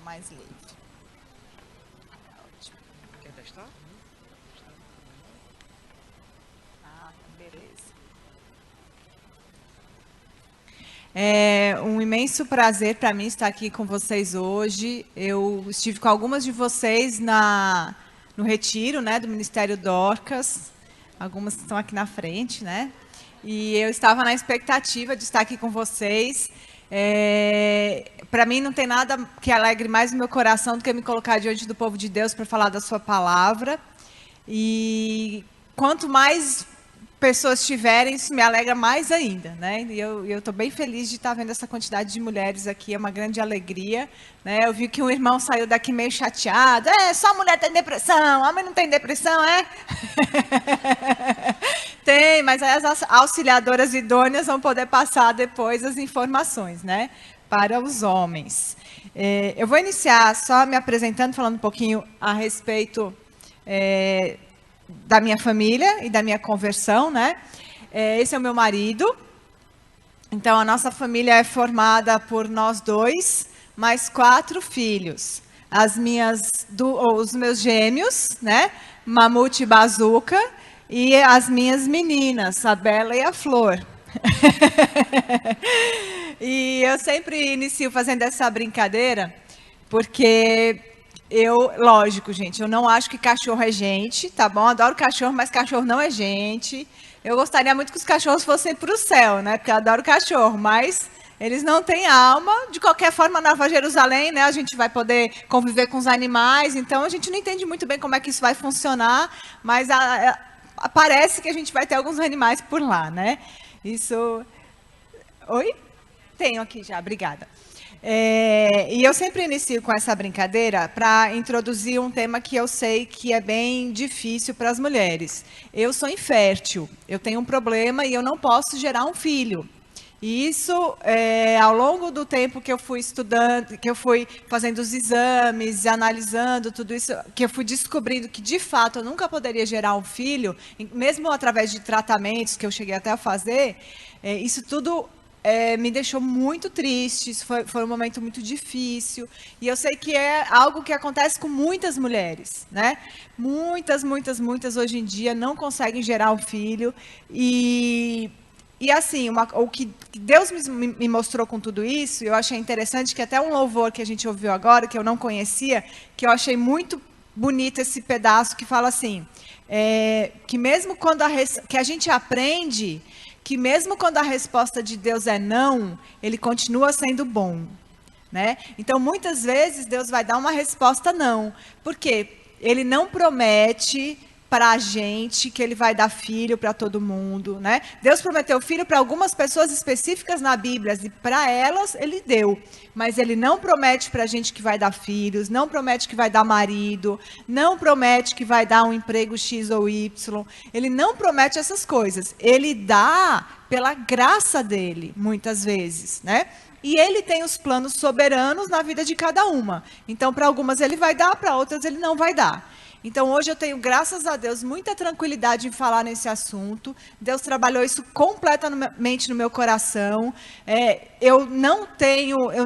mais livre. Ótimo. Quer testar? Beleza. É um imenso prazer para mim estar aqui com vocês hoje. Eu estive com algumas de vocês no retiro, né, do Ministério Dorcas. Algumas que estão aqui na frente, né? E eu estava na expectativa de estar aqui com vocês. Para mim não tem nada que alegre mais o meu coração do que me colocar diante do povo de Deus para falar da sua palavra. E quanto mais pessoas tiverem, isso me alegra mais ainda, né? E eu estou bem feliz de estar vendo essa quantidade de mulheres aqui, é uma grande alegria, né? Eu vi que um irmão saiu daqui meio chateado, só mulher tem depressão, homem não tem depressão, é? Tem, mas aí as auxiliadoras idôneas vão poder passar depois as informações, né? Para os homens. Eu vou iniciar só me apresentando, falando um pouquinho a respeito da minha família e da minha conversão, né? Esse é o meu marido. Então, a nossa família é formada por nós dois, mais 4 filhos. Os meus gêmeos, né? Mamute e Bazuca, e as minhas meninas, a Bela e a Flor. E eu sempre inicio fazendo essa brincadeira, porque lógico, gente, eu não acho que cachorro é gente, tá bom? Adoro cachorro, mas cachorro não é gente. Eu gostaria muito que os cachorros fossem para o céu, né? Porque eu adoro cachorro, mas eles não têm alma. De qualquer forma, na Nova Jerusalém, né? A gente vai poder conviver com os animais, então a gente não entende muito bem como é que isso vai funcionar, mas parece que a gente vai ter alguns animais por lá, né? Isso... Oi? Tenho aqui já, obrigada. E eu sempre inicio com essa brincadeira para introduzir um tema que eu sei que é bem difícil para as mulheres. Eu sou infértil, eu tenho um problema e eu não posso gerar um filho. E isso, ao longo do tempo que eu fui estudando, que eu fui fazendo os exames, analisando tudo isso, que eu fui descobrindo que, de fato, eu nunca poderia gerar um filho, mesmo através de tratamentos que eu cheguei até a fazer, isso tudo me deixou muito triste, isso foi um momento muito difícil, e eu sei que é algo que acontece com muitas mulheres, né? Muitas hoje em dia não conseguem gerar um filho, e assim, o que Deus me mostrou com tudo isso, eu achei interessante que até um louvor que a gente ouviu agora, que eu não conhecia, que eu achei muito bonito esse pedaço, que fala assim, que mesmo quando que a gente aprende que mesmo quando a resposta de Deus é não, ele continua sendo bom, né? Então, muitas vezes, Deus vai dar uma resposta não. Por quê? Ele não promete para a gente que ele vai dar filho para todo mundo, né? Deus prometeu filho para algumas pessoas específicas na Bíblia, e para elas ele deu. Mas ele não promete para a gente que vai dar filhos, não promete que vai dar marido, não promete que vai dar um emprego X ou Y. Ele não promete essas coisas. Ele dá pela graça dele, muitas vezes, né? E ele tem os planos soberanos na vida de cada uma. Então, para algumas ele vai dar, para outras ele não vai dar. Então, hoje eu tenho, graças a Deus, muita tranquilidade em falar nesse assunto. Deus trabalhou isso completamente no meu coração. Eu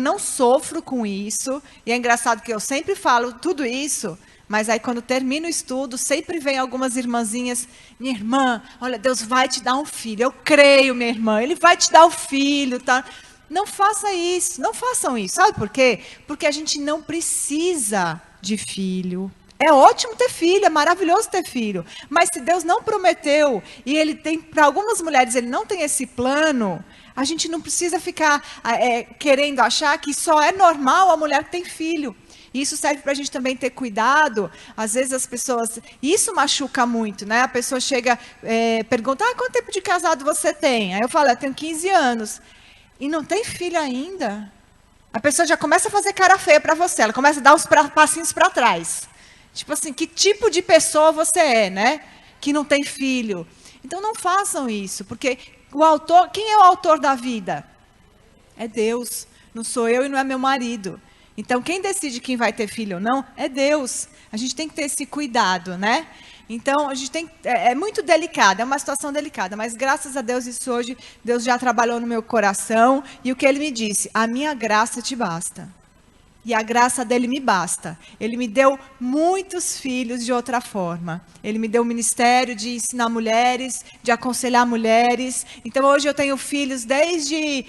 não sofro com isso. E é engraçado que eu sempre falo tudo isso, mas aí quando termino o estudo, sempre vem algumas irmãzinhas, minha irmã, olha, Deus vai te dar um filho. Eu creio, minha irmã, Ele vai te dar o filho, tá? Não faça isso, não façam isso. Sabe por quê? Porque a gente não precisa de filho. É ótimo ter filho, é maravilhoso ter filho. Mas se Deus não prometeu, e ele tem, para algumas mulheres, ele não tem esse plano, a gente não precisa ficar querendo achar que só é normal a mulher que tem filho. E isso serve para a gente também ter cuidado. Às vezes as pessoas... Isso machuca muito, né? A pessoa chega, pergunta, quanto tempo de casado você tem? Aí eu falo, eu tenho 15 anos. E não tem filho ainda? A pessoa já começa a fazer cara feia para você, ela começa a dar uns passinhos para trás. Tipo assim, que tipo de pessoa você é, né? Que não tem filho. Então não façam isso, porque quem é o autor da vida? É Deus. Não sou eu e não é meu marido. Então quem decide quem vai ter filho ou não é Deus. A gente tem que ter esse cuidado, né? Então a gente é muito delicado, é uma situação delicada, mas graças a Deus isso hoje, Deus já trabalhou no meu coração, e o que ele me disse, a minha graça te basta. E a graça dele me basta. Ele me deu muitos filhos de outra forma. Ele me deu o ministério de ensinar mulheres, de aconselhar mulheres. Então, hoje eu tenho filhos desde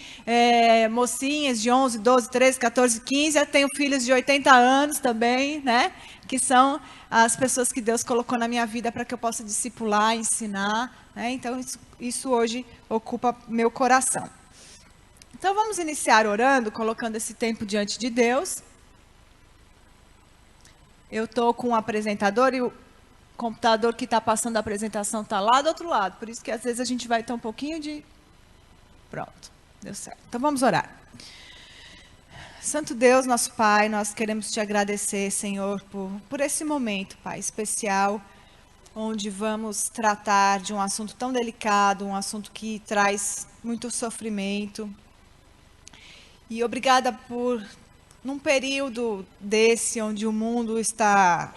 mocinhas de 11, 12, 13, 14, 15. Eu tenho filhos de 80 anos também, né? Que são as pessoas que Deus colocou na minha vida para que eu possa discipular, ensinar. Né? Então, isso hoje ocupa meu coração. Então, vamos iniciar orando, colocando esse tempo diante de Deus. Eu estou com um apresentador e o computador que está passando a apresentação está lá do outro lado. Por isso que, às vezes, a gente vai ter um pouquinho de... Pronto, deu certo. Então, vamos orar. Santo Deus, nosso Pai, nós queremos te agradecer, Senhor, por esse momento, Pai, especial, onde vamos tratar de um assunto tão delicado, um assunto que traz muito sofrimento. E obrigada por, num período desse, onde o mundo está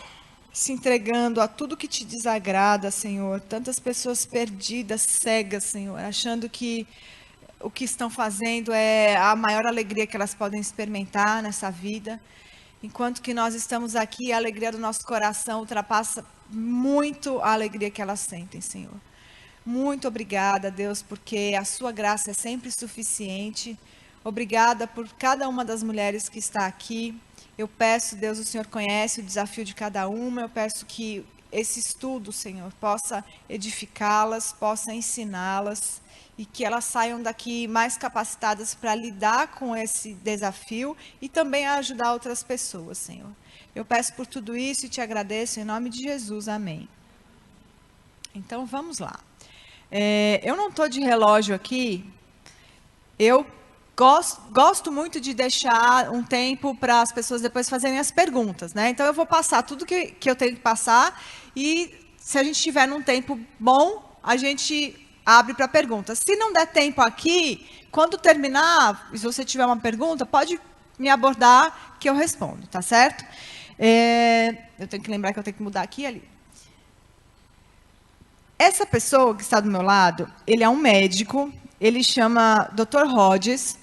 se entregando a tudo que te desagrada, Senhor. Tantas pessoas perdidas, cegas, Senhor, achando que o que estão fazendo é a maior alegria que elas podem experimentar nessa vida. Enquanto que nós estamos aqui, a alegria do nosso coração ultrapassa muito a alegria que elas sentem, Senhor. Muito obrigada, Deus, porque a sua graça é sempre suficiente. Obrigada por cada uma das mulheres que está aqui. Eu peço, Deus, o Senhor conhece o desafio de cada uma. Eu peço que esse estudo, Senhor, possa edificá-las, possa ensiná-las e que elas saiam daqui mais capacitadas para lidar com esse desafio e também a ajudar outras pessoas, Senhor. Eu peço por tudo isso e te agradeço em nome de Jesus. Amém. Então, vamos lá. Eu não estou de relógio aqui. Eu gosto muito de deixar um tempo para as pessoas depois fazerem as perguntas, né? Então, eu vou passar tudo que eu tenho que passar e, se a gente tiver num tempo bom, a gente abre para perguntas. Se não der tempo aqui, quando terminar, se você tiver uma pergunta, pode me abordar que eu respondo, tá certo? Eu tenho que lembrar que eu tenho que mudar aqui e ali. Essa pessoa que está do meu lado, ele é um médico, ele chama Dr. Hodges,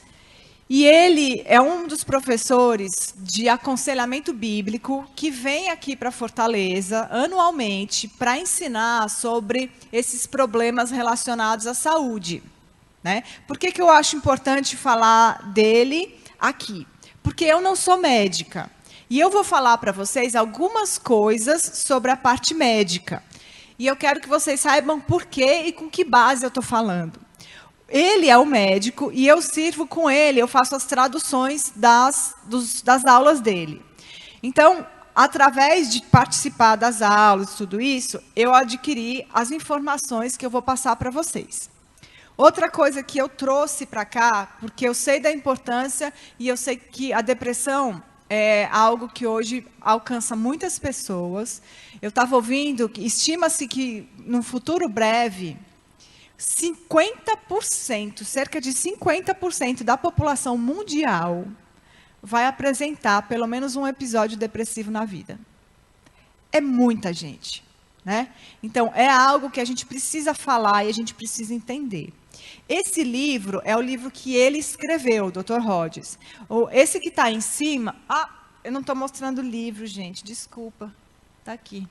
e ele é um dos professores de aconselhamento bíblico que vem aqui para Fortaleza anualmente para ensinar sobre esses problemas relacionados à saúde. Né? Por que eu acho importante falar dele aqui? Porque eu não sou médica. E eu vou falar para vocês algumas coisas sobre a parte médica. E eu quero que vocês saibam por quê e com que base eu estou falando. Ele é o médico e eu sirvo com ele, eu faço as traduções das aulas dele. Então, através de participar das aulas, tudo isso, eu adquiri as informações que eu vou passar para vocês. Outra coisa que eu trouxe para cá, porque eu sei da importância e eu sei que a depressão é algo que hoje alcança muitas pessoas. Eu estava ouvindo, estima-se que num futuro breve, 50%, cerca de 50% da população mundial vai apresentar pelo menos um episódio depressivo na vida. É muita gente, né? Então, é algo que a gente precisa falar e a gente precisa entender. Esse livro é o livro que ele escreveu, o Dr. Hodges. Esse que está em cima... eu não estou mostrando o livro, gente, desculpa. Está aqui.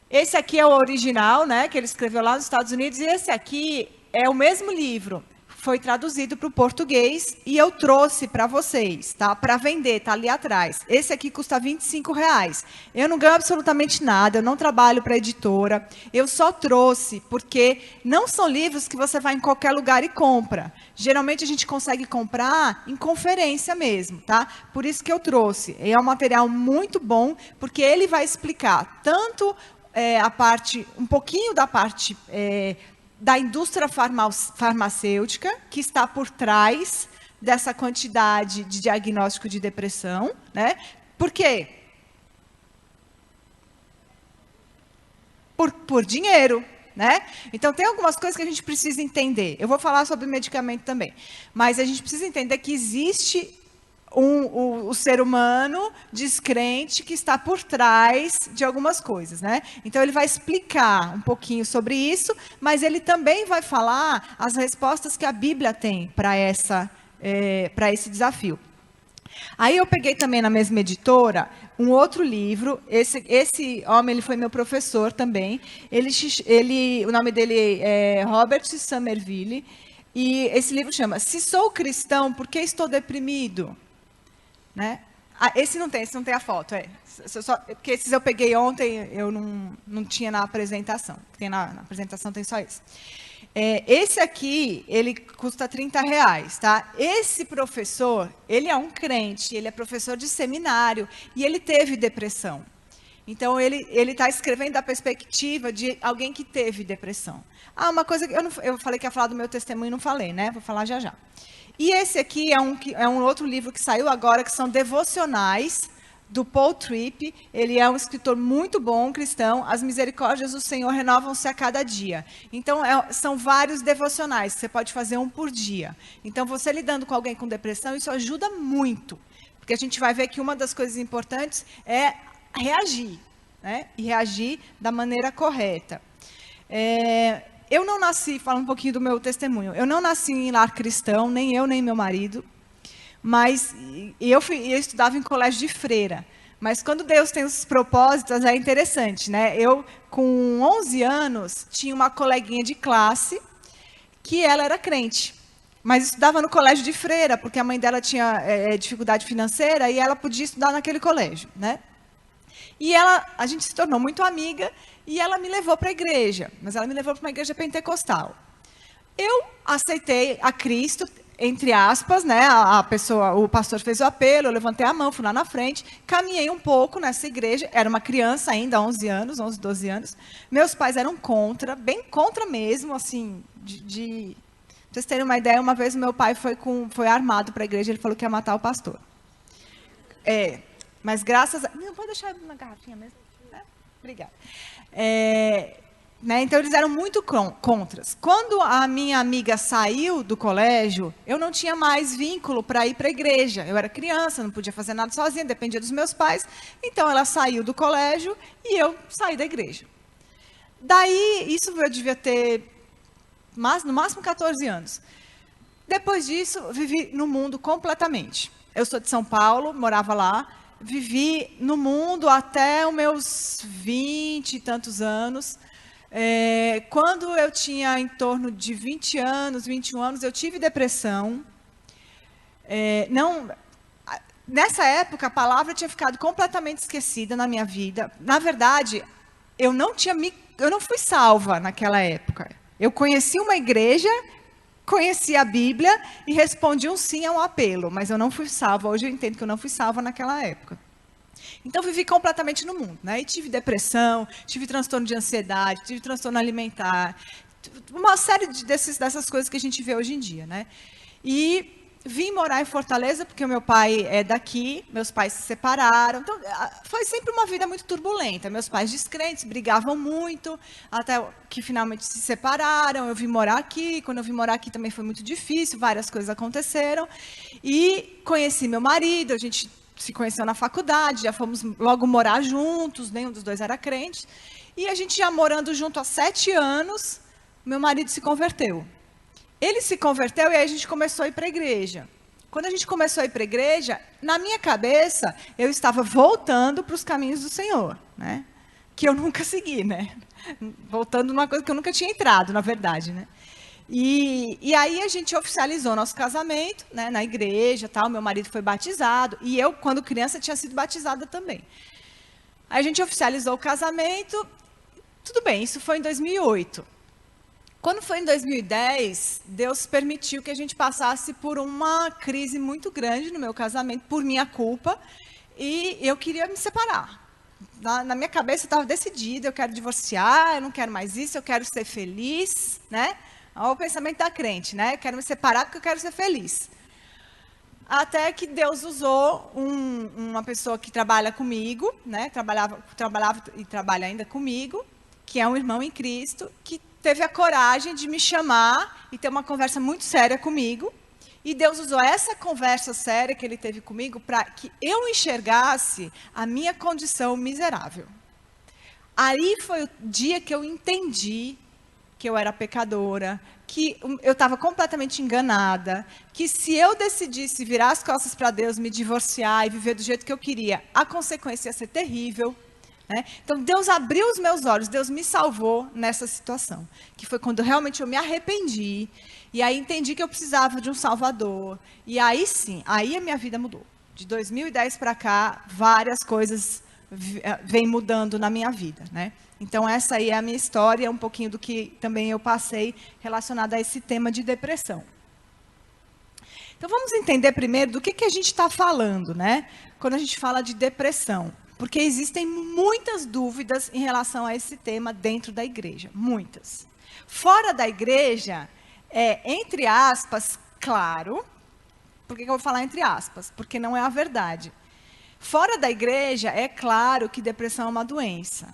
Esse aqui é o original, né, que ele escreveu lá nos Estados Unidos, e esse aqui é o mesmo livro. Foi traduzido para o português e eu trouxe para vocês, tá? Para vender, tá ali atrás. Esse aqui custa R$25. Eu não ganho absolutamente nada, eu não trabalho para editora. Eu só trouxe porque não são livros que você vai em qualquer lugar e compra. Geralmente a gente consegue comprar em conferência mesmo, tá? Por isso que eu trouxe. É um material muito bom, porque ele vai explicar tanto a parte, um pouquinho da parte da indústria farmacêutica, que está por trás dessa quantidade de diagnóstico de depressão, né? Por quê? Por dinheiro, né? Então, tem algumas coisas que a gente precisa entender. Eu vou falar sobre medicamento também, mas a gente precisa entender que existe o ser humano descrente que está por trás de algumas coisas, né? Então, ele vai explicar um pouquinho sobre isso, mas ele também vai falar as respostas que a Bíblia tem para esse desafio. Aí eu peguei também na mesma editora um outro livro. Esse homem, ele foi meu professor também. O nome dele é Robert Somerville. E esse livro chama Se Sou Cristão, Por que Estou Deprimido? Né? Esse não tem a foto. Porque esses eu peguei ontem, eu não tinha na apresentação. Na apresentação tem só esse. Esse aqui, ele custa R$30, tá? Esse professor, ele é um crente, ele é professor de seminário e ele teve depressão. Então, ele está escrevendo da perspectiva de alguém que teve depressão. Uma coisa que eu falei que ia falar do meu testemunho e não falei, né? Vou falar já já. E esse aqui é um outro livro que saiu agora, que são devocionais, do Paul Tripp. Ele é um escritor muito bom, cristão. As misericórdias do Senhor renovam-se a cada dia. Então, são vários devocionais. Você pode fazer um por dia. Então, você lidando com alguém com depressão, isso ajuda muito. Porque a gente vai ver que uma das coisas importantes é reagir. Né? E reagir da maneira correta. Eu não nasci, falando um pouquinho do meu testemunho, eu não nasci em lar cristão, nem eu, nem meu marido. Mas eu estudava em colégio de freira. Mas quando Deus tem os propósitos, é interessante, né? Eu, com 11 anos, tinha uma coleguinha de classe que ela era crente. Mas estudava no colégio de freira, porque a mãe dela tinha dificuldade financeira e ela podia estudar naquele colégio, né? E a gente se tornou muito amiga e ela me levou para a igreja. Mas ela me levou para uma igreja pentecostal. Eu aceitei a Cristo, entre aspas, né? O pastor fez o apelo, eu levantei a mão, fui lá na frente, caminhei um pouco nessa igreja, era uma criança ainda, 11 anos, 11, 12 anos. Meus pais eram contra, bem contra mesmo, assim, pra vocês terem uma ideia, uma vez o meu pai foi armado para a igreja, ele falou que ia matar o pastor. Mas graças a... Não, pode deixar na garrafinha mesmo. Obrigada. Né? Então, eles eram muito contras. Quando a minha amiga saiu do colégio, eu não tinha mais vínculo para ir para a igreja. Eu era criança, não podia fazer nada sozinha, dependia dos meus pais. Então, ela saiu do colégio e eu saí da igreja. Daí, isso eu devia ter no máximo 14 anos. Depois disso, vivi no mundo completamente. Eu sou de São Paulo, morava lá. Vivi no mundo até os meus 20 e tantos anos. Quando eu tinha em torno de 20 anos, 21 anos, eu tive depressão. Nessa época, a palavra tinha ficado completamente esquecida na minha vida. Na verdade, eu não fui salva naquela época. Eu conheci uma igreja, conheci a Bíblia e respondi um sim a um apelo, mas eu não fui salva. Hoje eu entendo que eu não fui salva naquela época. Então, vivi completamente no mundo, né? E tive depressão, tive transtorno de ansiedade, tive transtorno alimentar, uma série dessas coisas que a gente vê hoje em dia, né? E vim morar em Fortaleza, porque o meu pai é daqui, meus pais se separaram. Então, foi sempre uma vida muito turbulenta. Meus pais descrentes, brigavam muito, até que finalmente se separaram. Eu vim morar aqui. Quando eu vim morar aqui também foi muito difícil, várias coisas aconteceram. E conheci meu marido, a gente se conheceu na faculdade, já fomos logo morar juntos, nenhum dos dois era crente. E a gente já morando junto há 7 anos, meu marido se converteu. Ele se converteu e aí a gente começou a ir para a igreja. Quando a gente começou a ir para a igreja, na minha cabeça, eu estava voltando para os caminhos do Senhor, né? Que eu nunca segui, né? Voltando numa coisa que eu nunca tinha entrado, na verdade, né? E aí a gente oficializou nosso casamento, né, na igreja, tal. Meu marido foi batizado e eu, quando criança, tinha sido batizada também. Aí a gente oficializou o casamento. Tudo bem, isso foi em 2008. Quando foi em 2010, Deus permitiu que a gente passasse por uma crise muito grande no meu casamento, por minha culpa, e eu queria me separar. Na minha cabeça eu estava decidida, eu quero divorciar, eu não quero mais isso, eu quero ser feliz, né? Olha o pensamento da crente, né? Eu quero me separar porque eu quero ser feliz. Até que Deus usou uma pessoa que trabalha comigo, né? Trabalhava e trabalha ainda comigo, que é um irmão em Cristo, que teve a coragem de me chamar e ter uma conversa muito séria comigo. E Deus usou essa conversa séria que ele teve comigo para que eu enxergasse a minha condição miserável. Aí foi o dia que eu entendi que eu era pecadora, que eu estava completamente enganada, que se eu decidisse virar as costas para Deus, me divorciar e viver do jeito que eu queria, a consequência ia ser terrível. Né? Então, Deus abriu os meus olhos, Deus me salvou nessa situação, que foi quando realmente eu me arrependi, e aí entendi que eu precisava de um Salvador, e aí sim, aí a minha vida mudou. De 2010 para cá, várias coisas vêm mudando na minha vida, né? Então, essa aí é a minha história, um pouquinho do que também eu passei relacionado a esse tema de depressão. Então, vamos entender primeiro do que a gente está falando, né? Quando a gente fala de depressão. Porque existem muitas dúvidas em relação a esse tema dentro da igreja. Muitas. Fora da igreja, entre aspas, claro. Por que eu vou falar entre aspas? Porque não é a verdade. Fora da igreja, é claro que depressão é uma doença.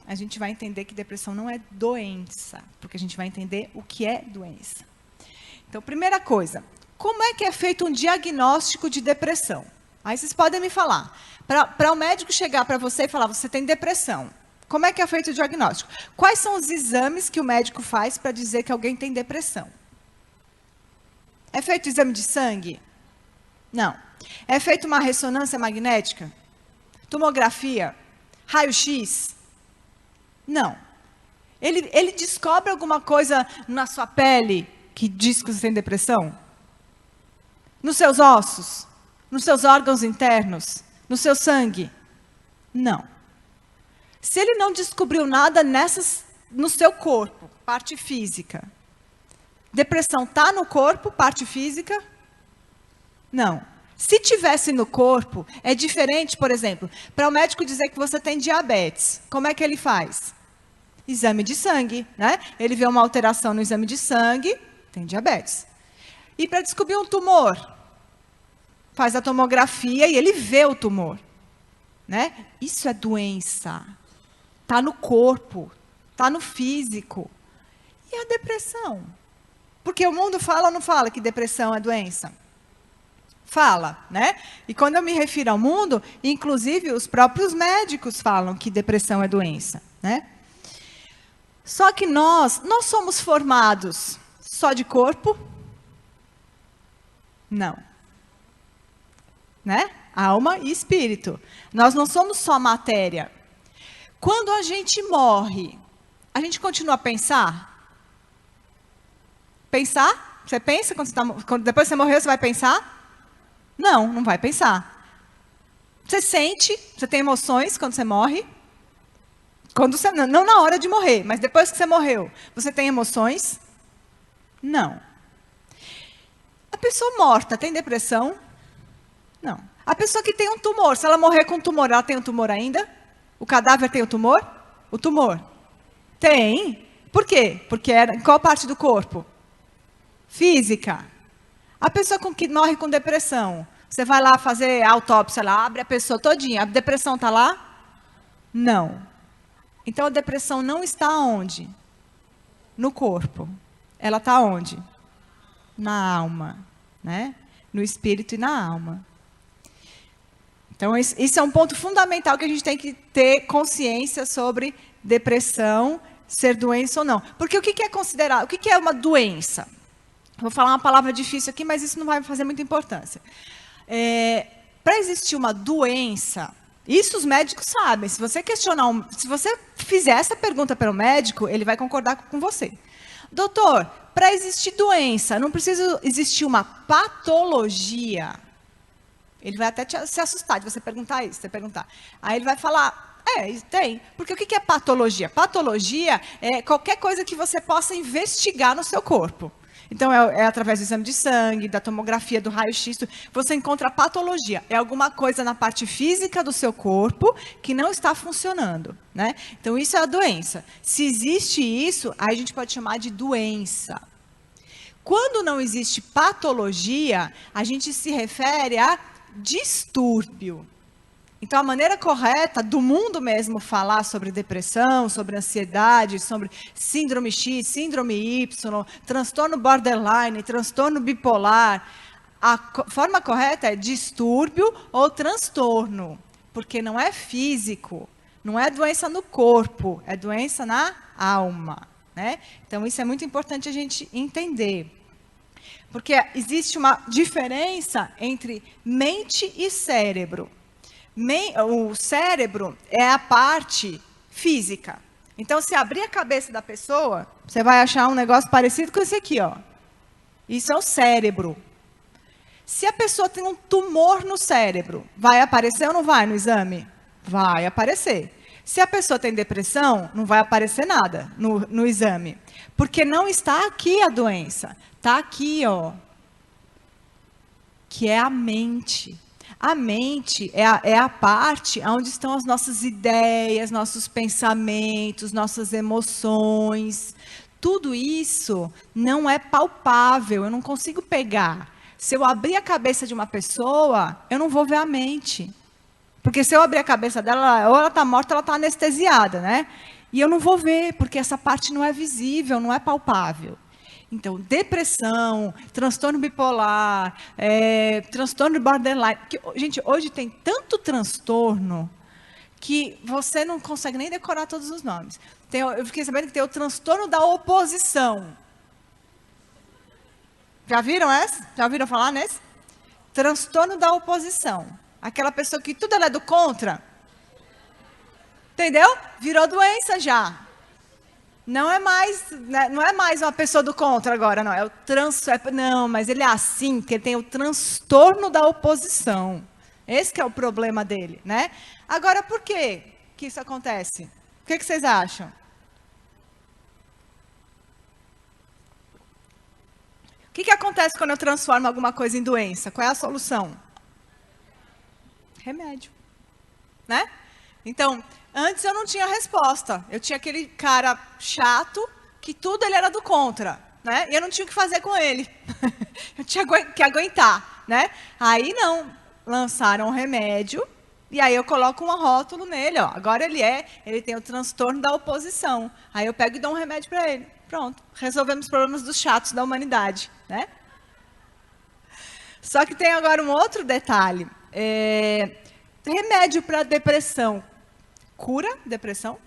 A gente vai entender que depressão não é doença, porque a gente vai entender o que é doença. Então, primeira coisa, como é que é feito um diagnóstico de depressão? Aí vocês podem me falar. Para o médico chegar para você e falar, você tem depressão, como é que é feito o diagnóstico? Quais são os exames que o médico faz para dizer que alguém tem depressão? É feito exame de sangue? Não. É feita uma ressonância magnética? Tomografia? Raio-X? Não. Ele descobre alguma coisa na sua pele que diz que você tem depressão? Nos seus ossos? Nos seus órgãos internos? No seu sangue? Não. Se ele não descobriu nada no seu corpo, parte física, depressão está no corpo, parte física? Não. Se tivesse no corpo, é diferente, por exemplo, para o médico dizer que você tem diabetes, como é que ele faz? Exame de sangue, né? Ele vê uma alteração no exame de sangue, tem diabetes. E para descobrir um tumor, faz a tomografia e ele vê o tumor, né? Isso é doença. Está no corpo, está no físico. E a depressão? Porque o mundo fala ou não fala que depressão é doença? Fala, né? E quando eu me refiro ao mundo, inclusive os próprios médicos falam que depressão é doença, né? Só que nós somos formados só de corpo? Não. Né? Alma e espírito. Nós não somos só matéria. Quando a gente morre, a gente continua a pensar? Pensar? Você pensa quando depois que você morreu, você vai pensar? Não, não vai pensar. Você sente, você tem emoções quando você morre? Não na hora de morrer, mas depois que você morreu, você tem emoções? Não. A pessoa morta tem depressão? Não. A pessoa que tem um tumor, se ela morrer com um tumor, ela tem um tumor ainda? O cadáver tem o tumor? O tumor? Tem. Por quê? Porque em qual parte do corpo? Física. A pessoa que morre com depressão, você vai lá fazer a autópsia, lá, abre a pessoa todinha, a depressão está lá? Não. Então, a depressão não está onde? No corpo. Ela está onde? Na alma, né? No espírito e na alma. Então, isso é um ponto fundamental que a gente tem que ter consciência sobre depressão, ser doença ou não. Porque o que é considerado? O que é uma doença? Vou falar uma palavra difícil aqui, mas isso não vai fazer muita importância. Para existir uma doença, isso os médicos sabem. Se você se você fizer essa pergunta para o médico, ele vai concordar com você. Doutor, para existir doença, não precisa existir uma patologia? Ele vai até se assustar de você perguntar isso, você perguntar. Aí ele vai falar, tem. Porque o que é patologia? Patologia é qualquer coisa que você possa investigar no seu corpo. Então, é através do exame de sangue, da tomografia, do raio-x, você encontra patologia. É alguma coisa na parte física do seu corpo que não está funcionando, né? Então, isso é a doença. Se existe isso, aí a gente pode chamar de doença. Quando não existe patologia, a gente se refere a distúrbio. Então, a maneira correta do mundo mesmo falar sobre depressão, sobre ansiedade, sobre síndrome X, síndrome Y, transtorno borderline, transtorno bipolar, a forma correta é distúrbio ou transtorno, porque não é físico, não é doença no corpo, é doença na alma. né? Então, isso é muito importante a gente entender. Porque existe uma diferença entre mente e cérebro. O cérebro é a parte física. Então, se abrir a cabeça da pessoa, você vai achar um negócio parecido com esse aqui, ó. Isso é o cérebro. Se a pessoa tem um tumor no cérebro, vai aparecer ou não vai no exame? Vai aparecer. Se a pessoa tem depressão, não vai aparecer nada no exame. Porque não está aqui a doença. Está aqui, ó. Que é a mente. A mente é a parte onde estão as nossas ideias, nossos pensamentos, nossas emoções. Tudo isso não é palpável, eu não consigo pegar. Se eu abrir a cabeça de uma pessoa, eu não vou ver a mente. Porque se eu abrir a cabeça dela, ou ela está morta, ou ela está anestesiada, né? E eu não vou ver, porque essa parte não é visível, não é palpável. Então, depressão, transtorno bipolar, transtorno borderline. Gente, hoje tem tanto transtorno que você não consegue nem decorar todos os nomes. Eu fiquei sabendo que tem o transtorno da oposição. Já viram essa? Já ouviram falar nesse? Transtorno da oposição. Aquela pessoa que tudo ela é do contra. Entendeu? Virou doença já. Não é mais, né, não é mais uma pessoa do contra agora, não. Não, mas ele é assim, porque ele tem o transtorno da oposição. Esse que é o problema dele, né? Agora, por que isso acontece? O que vocês acham? O que acontece quando eu transformo alguma coisa em doença? Qual é a solução? Remédio, né? Então, antes eu não tinha resposta. Eu tinha aquele cara chato que tudo ele era do contra, né? E eu não tinha o que fazer com ele. Eu tinha que aguentar, né? Aí não, lançaram um remédio e aí eu coloco um rótulo nele, ó. Agora ele tem o transtorno da oposição. Aí eu pego e dou um remédio para ele. Pronto, resolvemos os problemas dos chatos da humanidade, né? Só que tem agora um outro detalhe. Remédio para depressão cura depressão?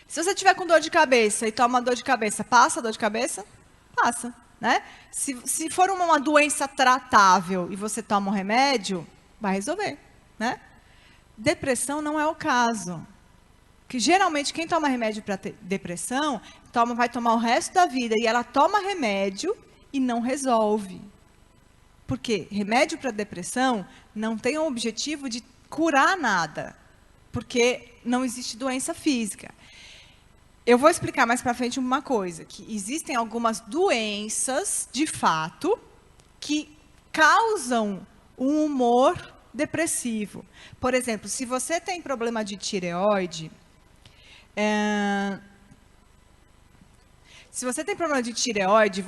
Se você tiver com dor de cabeça e toma dor de cabeça, passa a dor de cabeça? Passa, né? Se for uma doença tratável e você toma um remédio, vai resolver, né? Depressão não é o caso. Que geralmente quem toma remédio para depressão, vai tomar o resto da vida e ela toma remédio e não resolve. Porque remédio para depressão não tem o objetivo de curar nada. Porque não existe doença física. Eu vou explicar mais para frente uma coisa, que existem algumas doenças, de fato, que causam um humor depressivo. Por exemplo, se você tem problema de tireoide, se você tem problema de tireoide,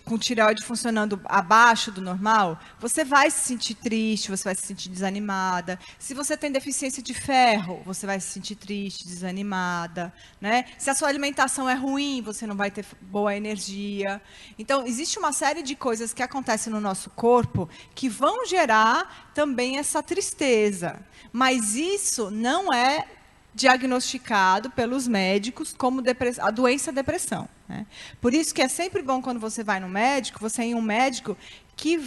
com tireoide funcionando abaixo do normal, você vai se sentir triste, você vai se sentir desanimada. Se você tem deficiência de ferro, você vai se sentir triste, desanimada, né? Se a sua alimentação é ruim, você não vai ter boa energia. Então, existe uma série de coisas que acontecem no nosso corpo que vão gerar também essa tristeza. Mas isso não é diagnosticado pelos médicos como a doença depressão, né? Por isso que é sempre bom quando você vai no médico, você ir em um médico que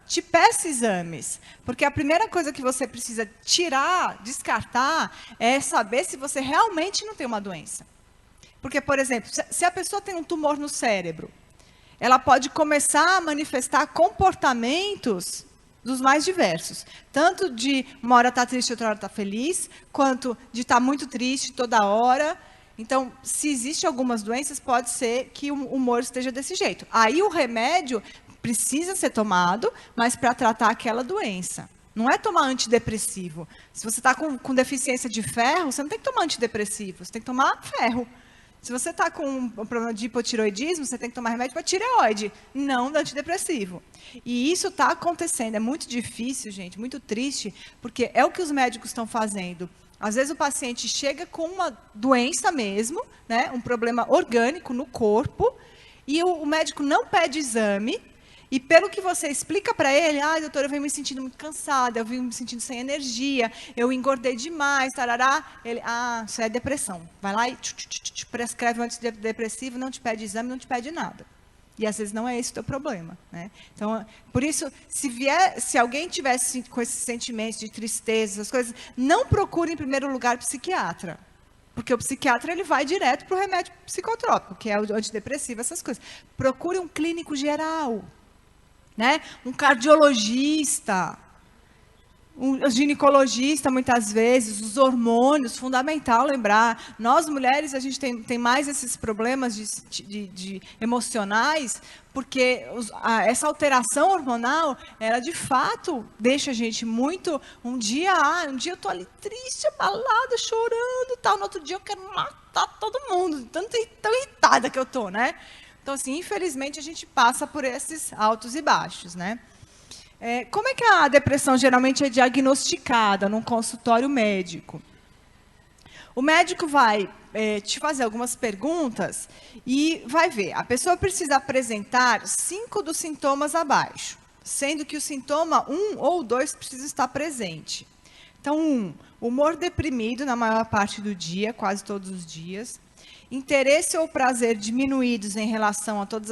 te peça exames, porque a primeira coisa que você precisa descartar, é saber se você realmente não tem uma doença. Porque, por exemplo, se a pessoa tem um tumor no cérebro, ela pode começar a manifestar comportamentos dos mais diversos. Tanto de uma hora estar triste, outra hora estar feliz, quanto de estar muito triste toda hora. Então, se existem algumas doenças, pode ser que o humor esteja desse jeito. Aí o remédio precisa ser tomado, mas para tratar aquela doença. Não é tomar antidepressivo. Se você está com deficiência de ferro, você não tem que tomar antidepressivo, você tem que tomar ferro. Se você está com um problema de hipotiroidismo, você tem que tomar remédio para tireoide, não antidepressivo. E isso está acontecendo. É muito difícil, gente, muito triste, porque é o que os médicos estão fazendo. Às vezes o paciente chega com uma doença mesmo, né, um problema orgânico no corpo, e o médico não pede exame, E pelo que você explica para ele, doutora, eu venho me sentindo muito cansada, eu venho me sentindo sem energia, eu engordei demais, tarará. Ele, isso é depressão. Vai lá e prescreve um antidepressivo, não te pede exame, não te pede nada. E às vezes não é esse o teu problema, né? Então, por isso, se alguém tivesse com esses sentimentos de tristeza, essas coisas, não procure em primeiro lugar psiquiatra. Porque o psiquiatra ele vai direto para o remédio psicotrópico, que é o antidepressivo, essas coisas. Procure um clínico geral. Né? Um cardiologista, um ginecologista, muitas vezes, os hormônios, fundamental lembrar. Nós, mulheres, a gente tem mais esses problemas de emocionais, porque essa alteração hormonal, ela, de fato, deixa a gente muito... Um dia eu estou ali triste, abalada, chorando, tal. No outro dia eu quero matar todo mundo, tão irritada que eu estou, né? Então, assim, infelizmente, a gente passa por esses altos e baixos, né? Como é que a depressão geralmente é diagnosticada num consultório médico? O médico vai te fazer algumas perguntas e vai ver. A pessoa precisa apresentar 5 dos sintomas abaixo, sendo que o sintoma 1 ou 2 precisa estar presente. Então, 1, humor deprimido na maior parte do dia, quase todos os dias. Interesse ou prazer diminuídos em relação a todas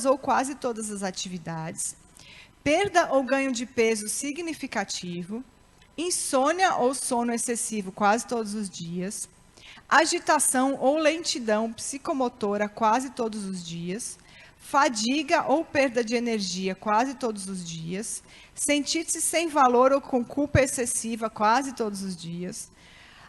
ou quase todas as atividades. Perda ou ganho de peso significativo. Insônia ou sono excessivo quase todos os dias. Agitação ou lentidão psicomotora quase todos os dias. Fadiga ou perda de energia quase todos os dias. Sentir-se sem valor ou com culpa excessiva quase todos os dias.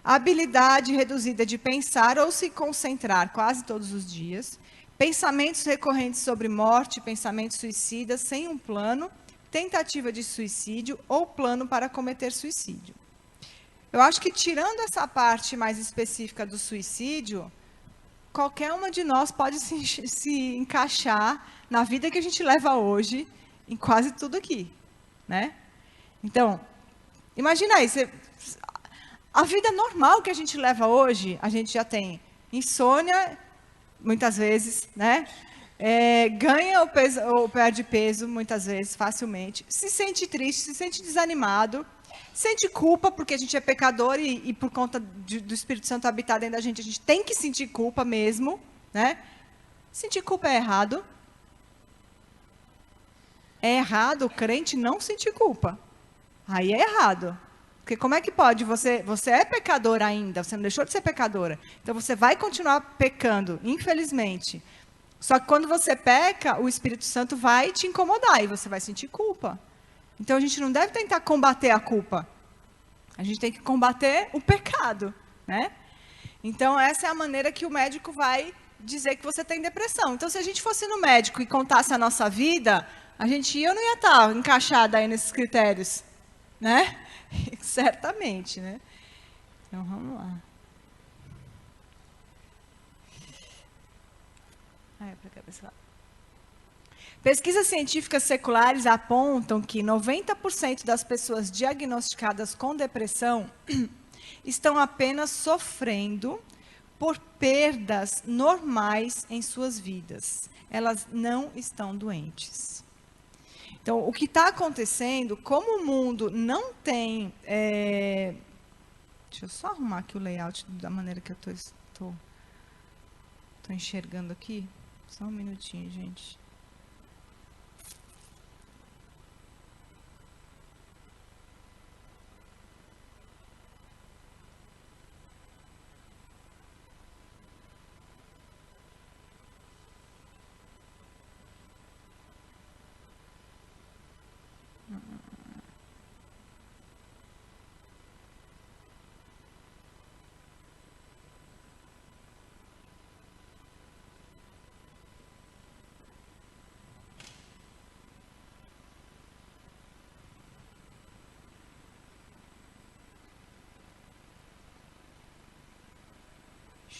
Habilidade reduzida de pensar ou se concentrar quase todos os dias. Pensamentos recorrentes sobre morte, pensamentos suicidas sem um plano, tentativa de suicídio ou plano para cometer suicídio. Eu acho que, tirando essa parte mais específica do suicídio, qualquer uma de nós pode se encaixar na vida que a gente leva hoje, em quase tudo aqui, né? Então, imagina aí, a vida normal que a gente leva hoje, a gente já tem insônia, muitas vezes, né? Ganha ou perde peso, muitas vezes, facilmente. Se sente triste, se sente desanimado. Sente culpa, porque a gente é pecador e por conta do Espírito Santo habitar dentro da gente, a gente tem que sentir culpa mesmo, né? Sentir culpa é errado. É errado o crente não sentir culpa. Aí é errado. Porque como é que pode? Você é pecador ainda, você não deixou de ser pecadora. Então você vai continuar pecando, infelizmente. Só que quando você peca, o Espírito Santo vai te incomodar e você vai sentir culpa. Então a gente não deve tentar combater a culpa. A gente tem que combater o pecado, né? Então essa é a maneira que o médico vai dizer que você tem depressão. Então se a gente fosse no médico e contasse a nossa vida, a gente não ia estar encaixada aí nesses critérios, né? Certamente, né? Então vamos lá. Pesquisas científicas seculares apontam que 90% das pessoas diagnosticadas com depressão estão apenas sofrendo por perdas normais em suas vidas. Elas não estão doentes. Então, o que está acontecendo, como o mundo não tem... Deixa eu só arrumar aqui o layout da maneira que eu estou enxergando aqui. Só um minutinho, gente.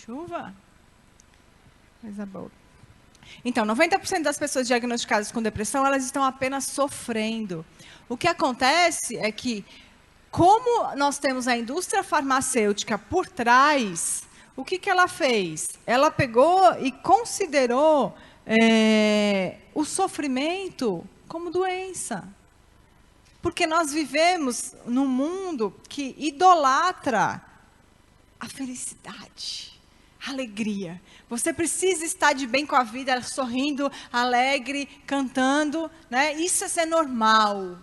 Chuva? Coisa boa. Então, 90% das pessoas diagnosticadas com depressão, elas estão apenas sofrendo. O que acontece é que, como nós temos a indústria farmacêutica por trás, o que ela fez? Ela pegou e considerou o sofrimento como doença. Porque nós vivemos num mundo que idolatra a felicidade, a alegria. Você precisa estar de bem com a vida, sorrindo, alegre, cantando, né? Isso é ser normal.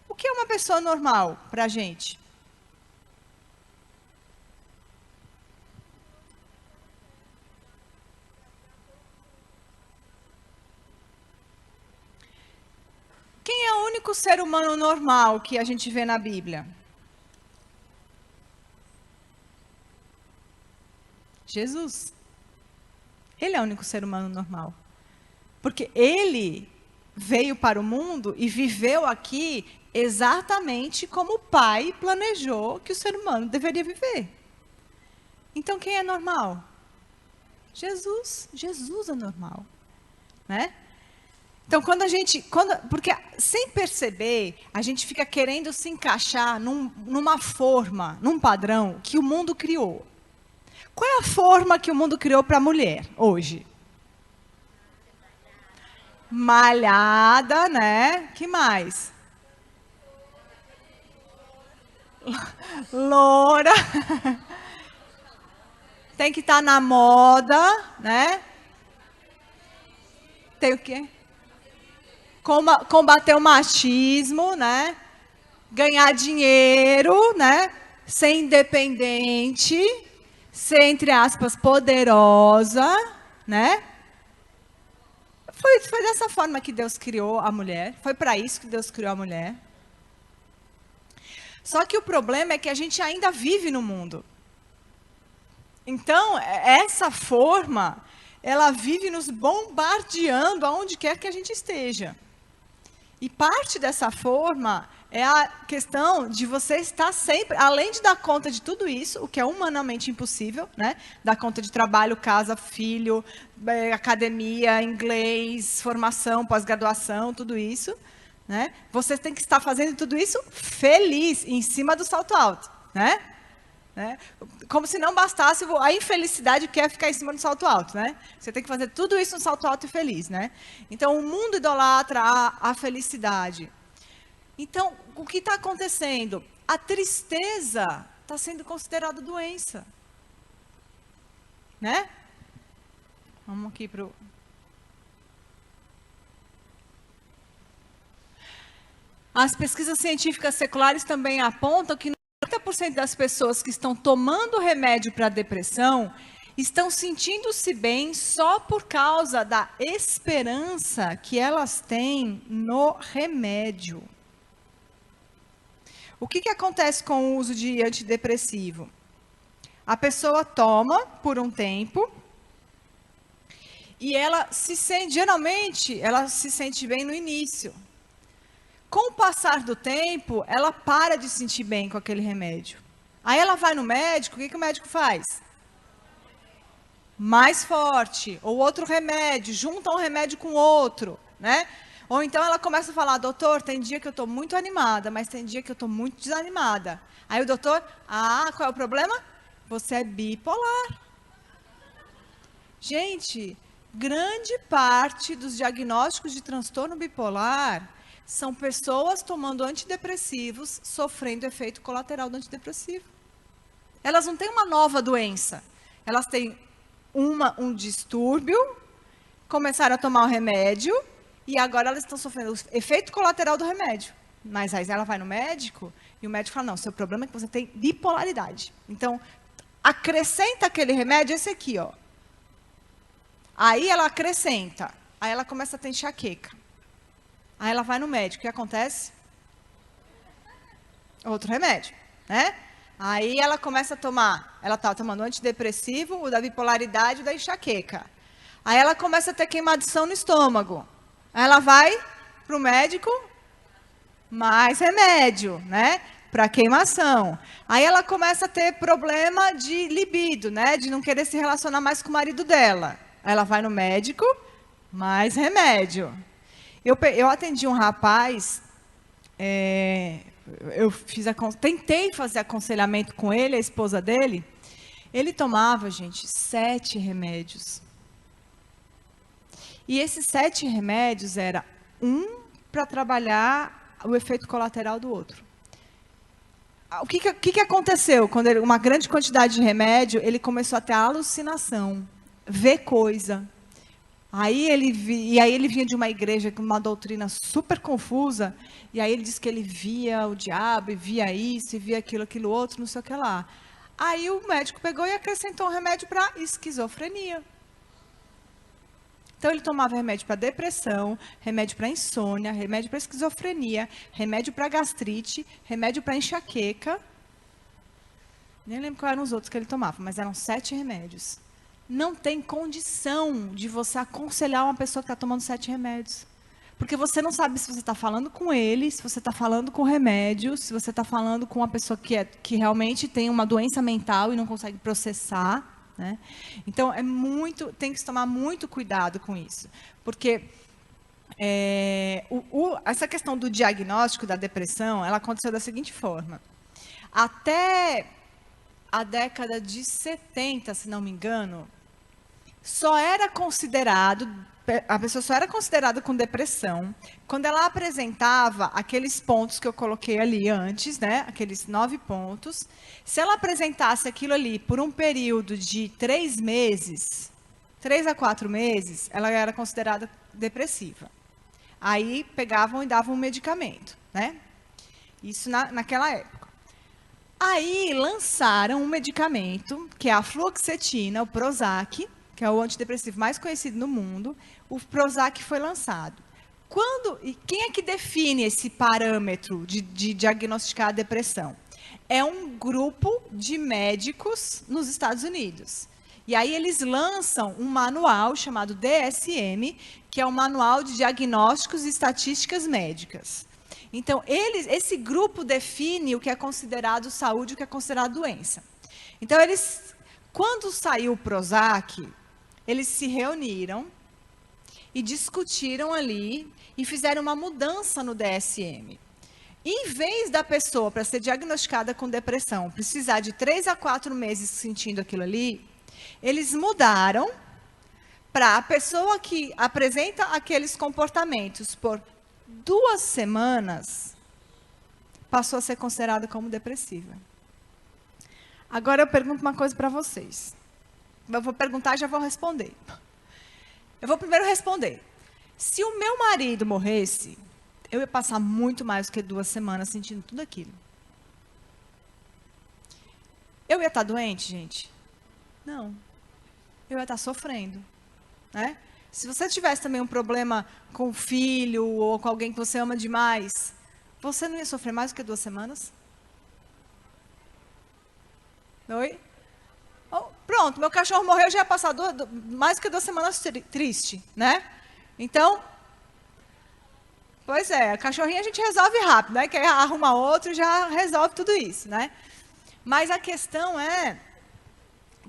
O que é uma pessoa normal para a gente? Quem é o único ser humano normal que a gente vê na Bíblia? Jesus. Ele é o único ser humano normal. Porque ele veio para o mundo e viveu aqui exatamente como o Pai planejou que o ser humano deveria viver. Então, quem é normal? Jesus. Jesus é normal. Né? Então, porque sem perceber, a gente fica querendo se encaixar numa forma, num padrão que o mundo criou. Qual é a forma que o mundo criou para a mulher hoje? Malhada, né? Que mais? Loura. Tem que estar na moda, né? Tem o quê? Combater o machismo, né? Ganhar dinheiro, né? Ser independente, ser, entre aspas, poderosa, né? Foi dessa forma que Deus criou a mulher. Foi para isso que Deus criou a mulher. Só que o problema é que a gente ainda vive no mundo. Então, essa forma, ela vive nos bombardeando aonde quer que a gente esteja. E parte dessa forma é a questão de você estar sempre, além de dar conta de tudo isso, o que é humanamente impossível, né? Dar conta de trabalho, casa, filho, academia, inglês, formação, pós-graduação, tudo isso, né? Você tem que estar fazendo tudo isso feliz, em cima do salto alto, né? Como se não bastasse a infelicidade que é ficar em cima do salto alto, né? Você tem que fazer tudo isso no salto alto e feliz, né? Então, o mundo idolatra a felicidade. Então, o que está acontecendo? A tristeza está sendo considerada doença. Né? Vamos aqui para o... As pesquisas científicas seculares também apontam que 90% das pessoas que estão tomando remédio para depressão estão sentindo-se bem só por causa da esperança que elas têm no remédio. O que acontece com o uso de antidepressivo? A pessoa toma por um tempo e ela se sente, geralmente, ela se sente bem no início. Com o passar do tempo, ela para de se sentir bem com aquele remédio. Aí ela vai no médico, o que o médico faz? Mais forte, ou outro remédio, junta um remédio com outro, né? Ou então ela começa a falar, doutor, tem dia que eu estou muito animada, mas tem dia que eu estou muito desanimada. Aí o doutor, qual é o problema? Você é bipolar. Gente, grande parte dos diagnósticos de transtorno bipolar são pessoas tomando antidepressivos, sofrendo efeito colateral do antidepressivo. Elas não têm uma nova doença. Elas têm um distúrbio, começaram a tomar o remédio, e agora elas estão sofrendo o efeito colateral do remédio. Mas aí ela vai no médico, e o médico fala, não, seu problema é que você tem bipolaridade. Então, acrescenta aquele remédio, esse aqui, ó. Aí ela acrescenta, aí ela começa a ter enxaqueca. Aí ela vai no médico, o que acontece? Outro remédio, né? Aí ela começa a tomar, ela está tomando antidepressivo, o da bipolaridade, o da enxaqueca. Aí ela começa a ter queimação no estômago. Aí ela vai para o médico, mais remédio, né? Para queimação. Aí ela começa a ter problema de libido, né? De não querer se relacionar mais com o marido dela. Aí ela vai no médico, mais remédio. Eu atendi um rapaz, tentei fazer aconselhamento com ele, a esposa dele. Ele tomava, gente, 7 remédios. E esses 7 remédios era um para trabalhar o efeito colateral do outro. O que aconteceu? Quando uma grande quantidade de remédio, ele começou a ter alucinação, ver coisa. Aí ele vinha de uma igreja com uma doutrina super confusa, e aí ele disse que ele via o diabo, e via isso, e via aquilo outro, não sei o que lá. Aí o médico pegou e acrescentou um remédio para esquizofrenia. Então ele tomava remédio para depressão, remédio para insônia, remédio para esquizofrenia, remédio para gastrite, remédio para enxaqueca. Nem lembro quais eram os outros que ele tomava, mas eram 7 remédios. Não tem condição de você aconselhar uma pessoa que está tomando 7 remédios. Porque você não sabe se você está falando com ele, se você está falando com remédio, se você está falando com uma pessoa que realmente tem uma doença mental e não consegue processar. Né? Então, tem que se tomar muito cuidado com isso. Porque essa questão do diagnóstico da depressão, ela aconteceu da seguinte forma. Até a década de 70, se não me engano, a pessoa só era considerada com depressão quando ela apresentava aqueles pontos que eu coloquei ali antes, né? Aqueles 9 pontos. Se ela apresentasse aquilo ali por um período de 3 meses, 3 a 4 meses, ela era considerada depressiva. Aí pegavam e davam um medicamento, né? Isso naquela época. Aí lançaram um medicamento, que é a fluoxetina, o Prozac, que é o antidepressivo mais conhecido no mundo. O Prozac foi lançado. E quem é que define esse parâmetro de diagnosticar a depressão? É um grupo de médicos nos Estados Unidos. E aí eles lançam um manual chamado DSM, que é o Manual de Diagnósticos e Estatísticas Médicas. Então, esse grupo define o que é considerado saúde e o que é considerado doença. Então, quando saiu o Prozac, eles se reuniram e discutiram ali e fizeram uma mudança no DSM. Em vez da pessoa, para ser diagnosticada com depressão, precisar de 3 a 4 meses sentindo aquilo ali, eles mudaram para a pessoa que apresenta aqueles comportamentos por 2 semanas, passou a ser considerada como depressiva. Agora eu pergunto uma coisa para vocês. Eu vou perguntar e já vou responder. Eu vou primeiro responder. Se o meu marido morresse, eu ia passar muito mais do que 2 semanas sentindo tudo aquilo. Eu ia estar doente, gente? Não. Eu ia estar sofrendo. Né? Se você tivesse também um problema com o filho ou com alguém que você ama demais, você não ia sofrer mais do que 2 semanas? Oi? Oh, pronto, meu cachorro morreu, já ia passar mais do que 2 semanas triste, né? Então, pois é, a cachorrinha a gente resolve rápido, né? Que arruma outro e já resolve tudo isso, né? Mas a questão é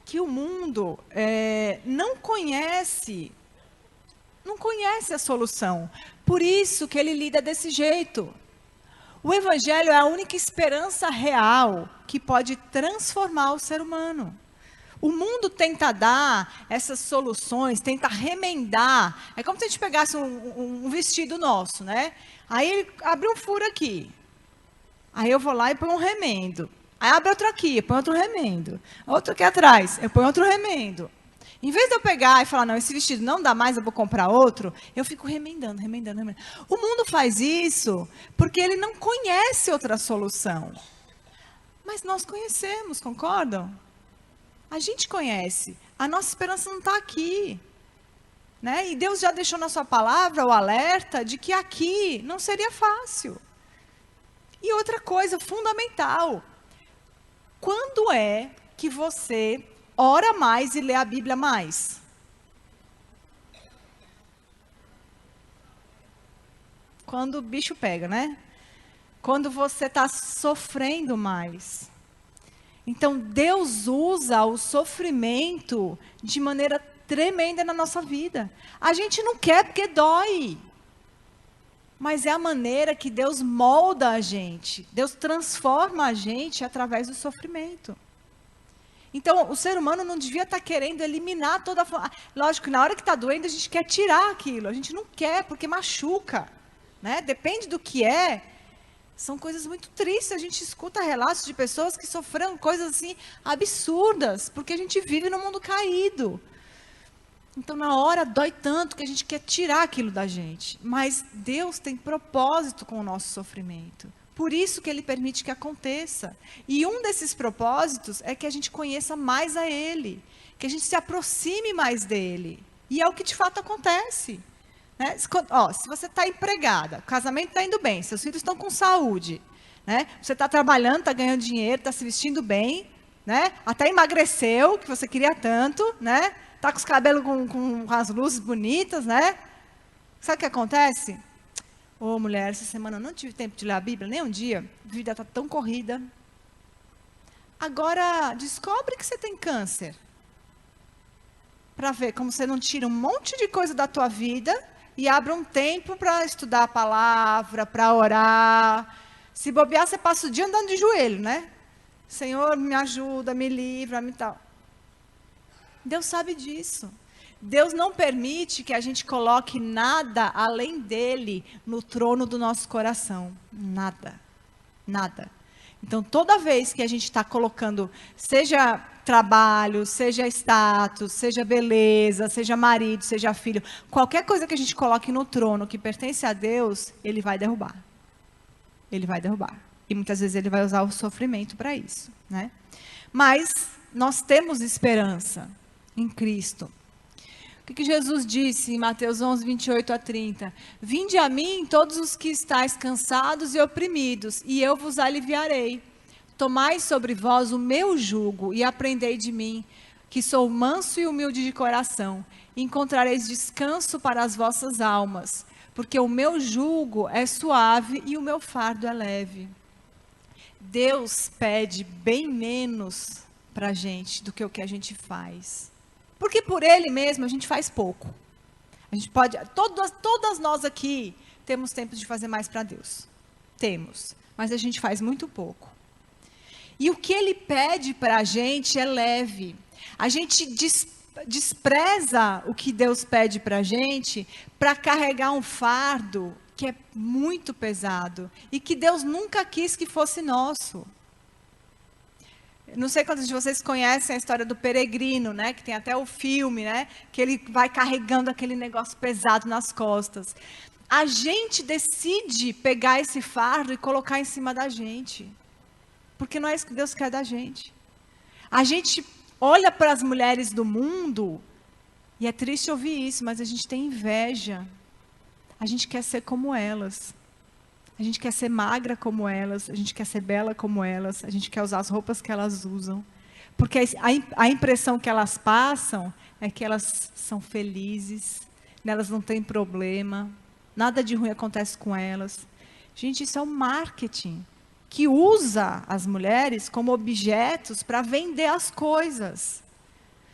que o mundo não conhece a solução. Por isso que ele lida desse jeito. O Evangelho é a única esperança real que pode transformar o ser humano. O mundo tenta dar essas soluções, tenta remendar. É como se a gente pegasse um vestido nosso, né? Aí ele abre um furo aqui. Aí eu vou lá e ponho um remendo. Aí abre outro aqui, eu ponho outro remendo. Outro aqui atrás, eu ponho outro remendo. Em vez de eu pegar e falar, não, esse vestido não dá mais, eu vou comprar outro, eu fico remendando. O mundo faz isso porque ele não conhece outra solução. Mas nós conhecemos, concordam? A gente conhece. A nossa esperança não está aqui. Né? E Deus já deixou na sua palavra o alerta de que aqui não seria fácil. E outra coisa fundamental. Quando é que você ora mais e lê a Bíblia mais? Quando o bicho pega, né? Quando você está sofrendo mais. Então, Deus usa o sofrimento de maneira tremenda na nossa vida. A gente não quer porque dói. Mas é a maneira que Deus molda a gente. Deus transforma a gente através do sofrimento. Então, o ser humano não devia estar querendo eliminar toda a... Lógico que na hora que está doendo, a gente quer tirar aquilo. A gente não quer, porque machuca. Né? Depende do que é. São coisas muito tristes. A gente escuta relatos de pessoas que sofreram coisas assim absurdas, porque a gente vive num mundo caído. Então, na hora, dói tanto que a gente quer tirar aquilo da gente. Mas Deus tem propósito com o nosso sofrimento. Por isso que Ele permite que aconteça. E um desses propósitos é que a gente conheça mais a Ele. Que a gente se aproxime mais dEle. E é o que de fato acontece. Né? Se você está empregada, o casamento está indo bem, seus filhos estão com saúde. Né? Você está trabalhando, está ganhando dinheiro, está se vestindo bem. Né? Até emagreceu, que você queria tanto, né? Tá com os cabelos com as luzes bonitas, né? Sabe o que acontece? Ô, mulher, essa semana eu não tive tempo de ler a Bíblia, nem um dia. A vida está tão corrida. Agora, descobre que você tem câncer. Para ver como você não tira um monte de coisa da tua vida e abre um tempo para estudar a palavra, para orar. Se bobear, você passa o dia andando de joelho, né? Senhor, me ajuda, me livra, me tal. Deus sabe disso. Deus não permite que a gente coloque nada além dele no trono do nosso coração. Nada. Nada. Então, toda vez que a gente está colocando, seja trabalho, seja status, seja beleza, seja marido, seja filho, qualquer coisa que a gente coloque no trono que pertence a Deus, Ele vai derrubar. Ele vai derrubar. E muitas vezes Ele vai usar o sofrimento para isso. Né? Mas nós temos esperança em Cristo. O que Jesus disse em Mateus 11, 28 a 30? Vinde a mim todos os que estáis cansados e oprimidos, e eu vos aliviarei. Tomai sobre vós o meu jugo e aprendei de mim, que sou manso e humilde de coração. E encontrareis descanso para as vossas almas, porque o meu jugo é suave e o meu fardo é leve. Deus pede bem menos para a gente do que o que a gente faz. Porque por Ele mesmo a gente faz pouco. A gente pode, todas nós aqui temos tempo de fazer mais para Deus. Temos, mas a gente faz muito pouco. E o que Ele pede para a gente é leve. A gente despreza o que Deus pede para a gente para carregar um fardo que é muito pesado e que Deus nunca quis que fosse nosso. Não sei quantos de vocês conhecem a história do peregrino, né? Que tem até o filme, né? Que ele vai carregando aquele negócio pesado nas costas. A gente decide pegar esse fardo e colocar em cima da gente. Porque não é isso que Deus quer da gente. A gente olha para as mulheres do mundo, e é triste ouvir isso, mas a gente tem inveja. A gente quer ser como elas. A gente quer ser magra como elas, a gente quer ser bela como elas, a gente quer usar as roupas que elas usam. Porque a impressão que elas passam é que elas são felizes, nelas não tem problema, nada de ruim acontece com elas. Gente, isso é um marketing que usa as mulheres como objetos para vender as coisas.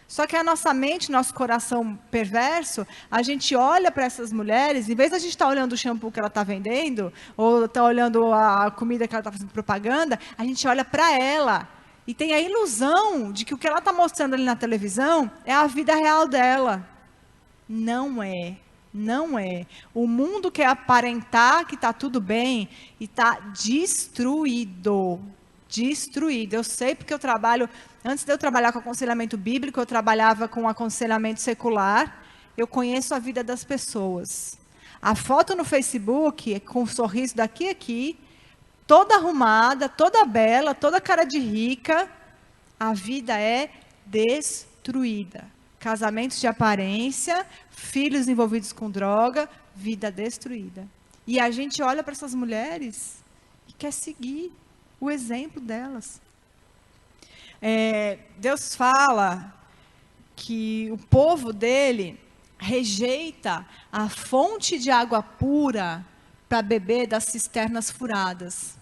Só que a nossa mente, nosso coração perverso, a gente olha para essas mulheres, em vez de a gente estar olhando o shampoo que ela está vendendo, ou está olhando a comida que ela está fazendo propaganda, a gente olha para ela e tem a ilusão de que o que ela está mostrando ali na televisão é a vida real dela. Não é. Não é. O mundo quer aparentar que está tudo bem e está destruído. Destruído. Eu sei porque eu trabalho... Antes de eu trabalhar com aconselhamento bíblico, eu trabalhava com aconselhamento secular. Eu conheço a vida das pessoas. A foto no Facebook, com um sorriso daqui a aqui, toda arrumada, toda bela, toda cara de rica, a vida é destruída. Casamentos de aparência, filhos envolvidos com droga, vida destruída. E a gente olha para essas mulheres e quer seguir o exemplo delas. Deus fala que o povo dele rejeita a fonte de água pura para beber das cisternas furadas.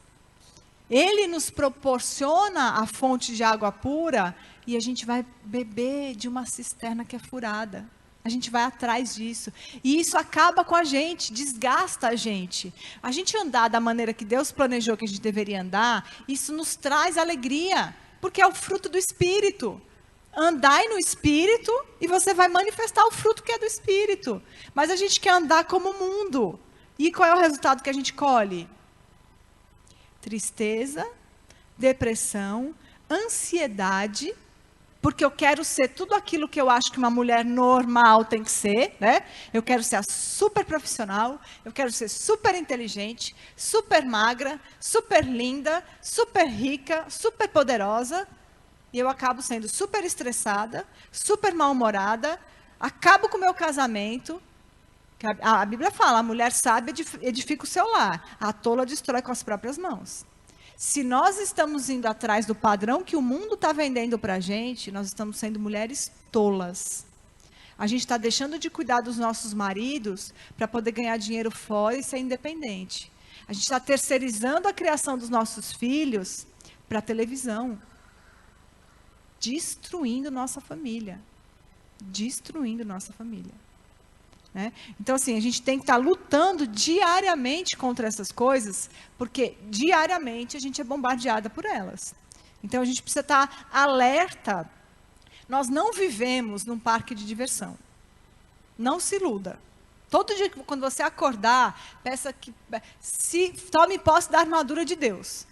Ele nos proporciona a fonte de água pura e a gente vai beber de uma cisterna que é furada. A gente vai atrás disso. E isso acaba com a gente, desgasta a gente. A gente andar da maneira que Deus planejou que a gente deveria andar, isso nos traz alegria. Porque é o fruto do Espírito. Andai no Espírito e você vai manifestar o fruto que é do Espírito. Mas a gente quer andar como o mundo. E qual é o resultado que a gente colhe? Tristeza, depressão, ansiedade, porque eu quero ser tudo aquilo que eu acho que uma mulher normal tem que ser, né? Eu quero ser a super profissional, eu quero ser super inteligente, super magra, super linda, super rica, super poderosa, e eu acabo sendo super estressada, super mal-humorada, acabo com o meu casamento. A Bíblia fala, a mulher sábia edifica o seu lar, a tola destrói com as próprias mãos. Se nós estamos indo atrás do padrão que o mundo está vendendo para a gente, nós estamos sendo mulheres tolas. A gente está deixando de cuidar dos nossos maridos para poder ganhar dinheiro fora e ser independente. A gente está terceirizando a criação dos nossos filhos para a televisão. Destruindo nossa família. Destruindo nossa família. Né? Então, assim, a gente tem que estar lutando diariamente contra essas coisas, porque diariamente a gente é bombardeada por elas. Então, a gente precisa estar alerta. Nós não vivemos num parque de diversão. Não se iluda. Todo dia, quando você acordar, peça que tome posse da armadura de Deus.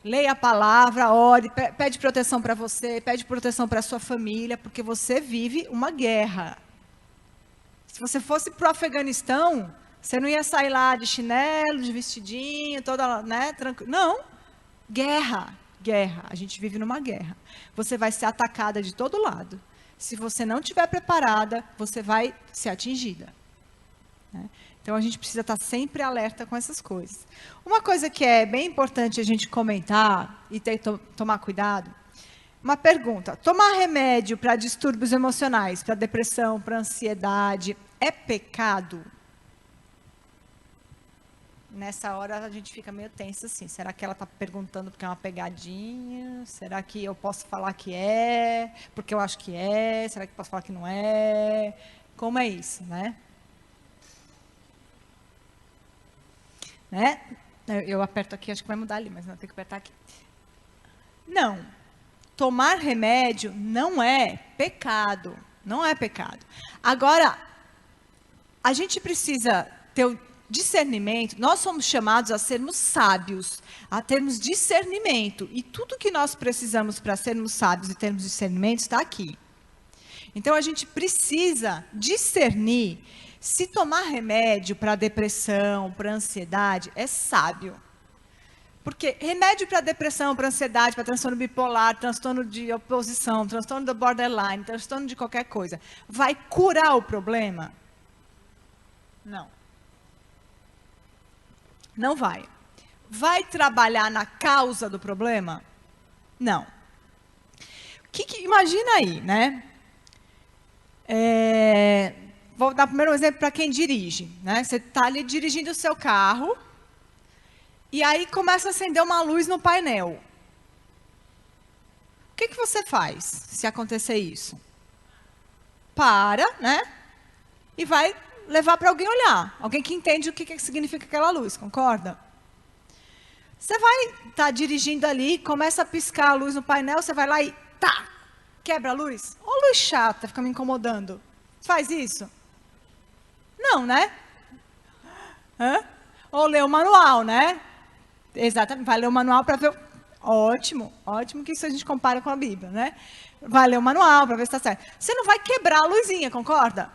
Leia a palavra, ore, pede proteção para você, pede proteção para a sua família, porque você vive uma guerra. Se você fosse para o Afeganistão, você não ia sair lá de chinelo, de vestidinho, toda, né, tranquilo. Não. Guerra. Guerra. A gente vive numa guerra. Você vai ser atacada de todo lado. Se você não estiver preparada, você vai ser atingida. Né? Então, a gente precisa estar sempre alerta com essas coisas. Uma coisa que é bem importante a gente comentar e tomar cuidado. Uma pergunta. Tomar remédio para distúrbios emocionais, para depressão, para ansiedade, é pecado? Nessa hora a gente fica meio tenso assim. Será que ela está perguntando porque é uma pegadinha? Será que eu posso falar que é? Porque eu acho que é? Será que eu posso falar que não é? Como é isso, né? Eu aperto aqui, acho que vai mudar ali, mas não, tem que apertar aqui. Não. Tomar remédio não é pecado. Não é pecado. Agora, a gente precisa ter o discernimento. Nós somos chamados a sermos sábios, a termos discernimento. E tudo que nós precisamos para sermos sábios e termos discernimento está aqui. Então, a gente precisa discernir se tomar remédio para depressão, para ansiedade, é sábio. Porque remédio para depressão, para ansiedade, para transtorno bipolar, transtorno de oposição, transtorno do borderline, transtorno de qualquer coisa, vai curar o problema? Não. Não vai. Vai trabalhar na causa do problema? Não. Imagina aí, né? Vou dar primeiro um exemplo para quem dirige. Né? Você está ali dirigindo o seu carro, e aí começa a acender uma luz no painel. O que você faz se acontecer isso? Para, né? E vai levar para alguém olhar. Alguém que entende o que significa aquela luz, concorda? Você vai estar dirigindo ali, começa a piscar a luz no painel, você vai lá e tá, quebra a luz. Ô, luz chata, fica me incomodando. Faz isso? Não, né? Ou lê o manual, né? Exatamente, vai ler o manual para ver. Ótimo, ótimo que isso a gente compara com a Bíblia, né? Vai ler o manual para ver se está certo. Você não vai quebrar a luzinha, concorda?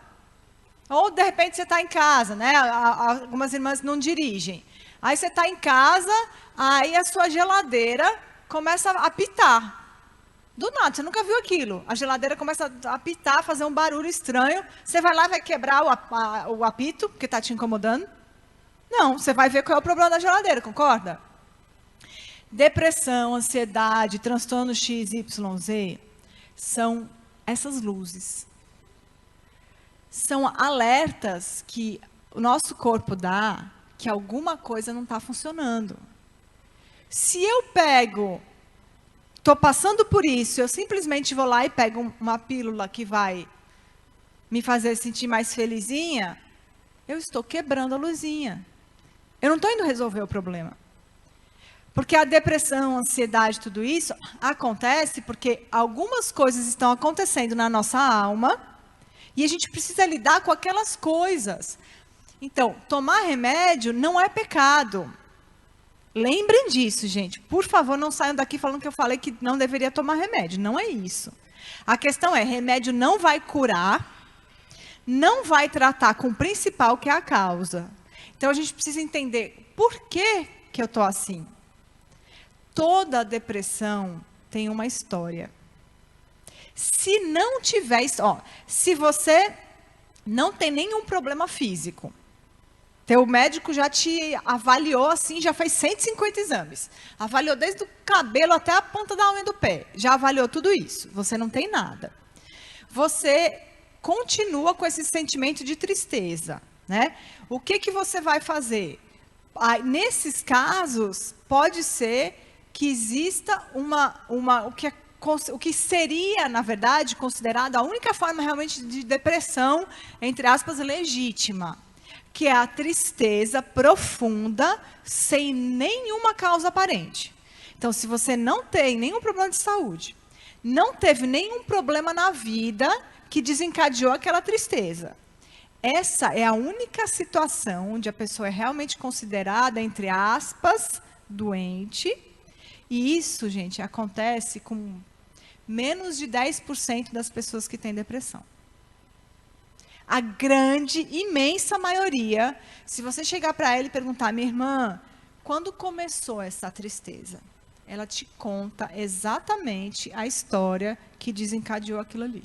Ou, de repente, você está em casa, né? Algumas irmãs não dirigem. Aí você está em casa, aí a sua geladeira começa a apitar. Do nada, você nunca viu aquilo. A geladeira começa a apitar, fazer um barulho estranho. Você vai lá e vai quebrar o apito, porque está te incomodando? Não, você vai ver qual é o problema da geladeira, concorda? Depressão, ansiedade, transtorno X, Y, Z, são essas luzes. São alertas que o nosso corpo dá que alguma coisa não está funcionando. Se eu estou passando por isso, eu simplesmente vou lá e pego uma pílula que vai me fazer sentir mais felizinha, eu estou quebrando a luzinha. Eu não estou indo resolver o problema. Porque a depressão, a ansiedade, tudo isso acontece porque algumas coisas estão acontecendo na nossa alma e a gente precisa lidar com aquelas coisas. Então, tomar remédio não é pecado. Lembrem disso, gente. Por favor, não saiam daqui falando que eu falei que não deveria tomar remédio. Não é isso. A questão é, remédio não vai curar, não vai tratar com o principal, que é a causa. Então, a gente precisa entender por que eu estou assim. Toda depressão tem uma história. Se não tiver... se você não tem nenhum problema físico, teu médico já te avaliou assim, já fez 150 exames. Avaliou desde o cabelo até a ponta da unha do pé. Já avaliou tudo isso. Você não tem nada. Você continua com esse sentimento de tristeza, né? O que você vai fazer? Nesses casos, pode ser que exista o que seria, na verdade, considerado a única forma realmente de depressão, entre aspas, legítima, que é a tristeza profunda, sem nenhuma causa aparente. Então, se você não tem nenhum problema de saúde, não teve nenhum problema na vida que desencadeou aquela tristeza, essa é a única situação onde a pessoa é realmente considerada, entre aspas, doente. E isso, gente, acontece com menos de 10% das pessoas que têm depressão. A grande, imensa maioria, se você chegar para ela e perguntar, minha irmã, quando começou essa tristeza? Ela te conta exatamente a história que desencadeou aquilo ali.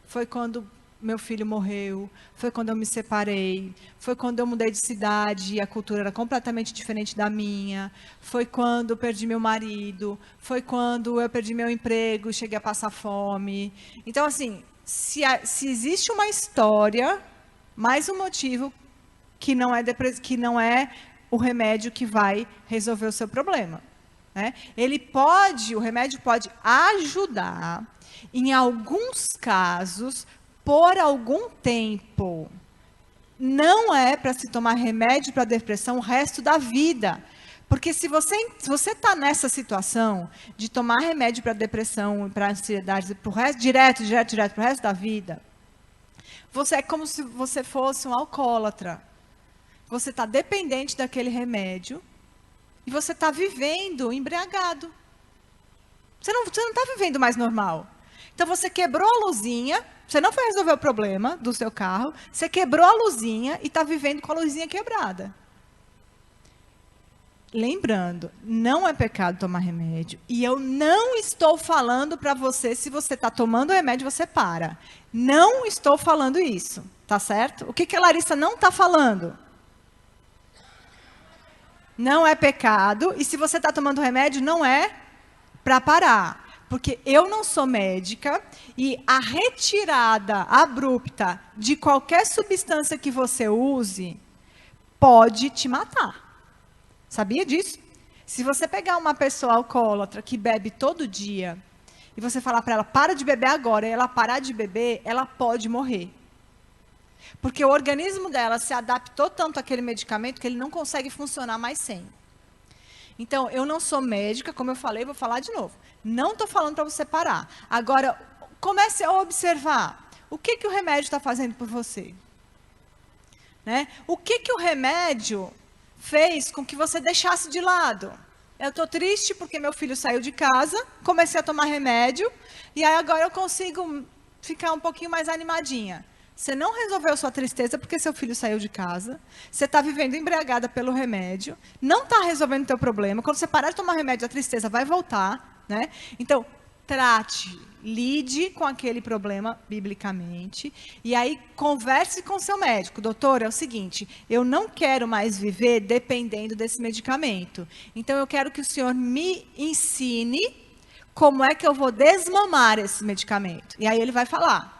Foi quando meu filho morreu, foi quando eu me separei, foi quando eu mudei de cidade e a cultura era completamente diferente da minha, foi quando eu perdi meu marido, foi quando eu perdi meu emprego e cheguei a passar fome. Então, assim, se existe uma história, mais um motivo que não é o remédio que vai resolver o seu problema, né? O remédio pode ajudar, em alguns casos, por algum tempo. Não é para se tomar remédio para depressão o resto da vida. Porque se você está nessa situação de tomar remédio para depressão, para ansiedade, direto para o resto da vida, você é como se você fosse um alcoólatra. Você está dependente daquele remédio e você está vivendo embriagado. Você não está vivendo mais normal. Então, você quebrou a luzinha, você não foi resolver o problema do seu carro, você quebrou a luzinha e está vivendo com a luzinha quebrada. Lembrando, não é pecado tomar remédio. E eu não estou falando para você, se você está tomando remédio, você para. Não estou falando isso, tá certo? O que a Larissa não está falando? Não é pecado, e se você está tomando remédio, não é para parar. Porque eu não sou médica e a retirada abrupta de qualquer substância que você use pode te matar. Sabia disso? Se você pegar uma pessoa alcoólatra que bebe todo dia e você falar para ela, para de beber agora, e ela parar de beber, ela pode morrer. Porque o organismo dela se adaptou tanto àquele medicamento que ele não consegue funcionar mais sem. Então, eu não sou médica, como eu falei, vou falar de novo. Não estou falando para você parar. Agora, comece a observar. O que o remédio está fazendo por você? Né? O que o remédio fez com que você deixasse de lado? Eu estou triste porque meu filho saiu de casa, comecei a tomar remédio, e aí agora eu consigo ficar um pouquinho mais animadinha. Você não resolveu sua tristeza porque seu filho saiu de casa. Você está vivendo embriagada pelo remédio. Não está resolvendo o teu problema. Quando você parar de tomar remédio, a tristeza vai voltar, né? Então, trate, lide com aquele problema biblicamente. E aí, converse com seu médico. Doutor, é o seguinte, eu não quero mais viver dependendo desse medicamento. Então, eu quero que o senhor me ensine como é que eu vou desmamar esse medicamento. E aí ele vai falar.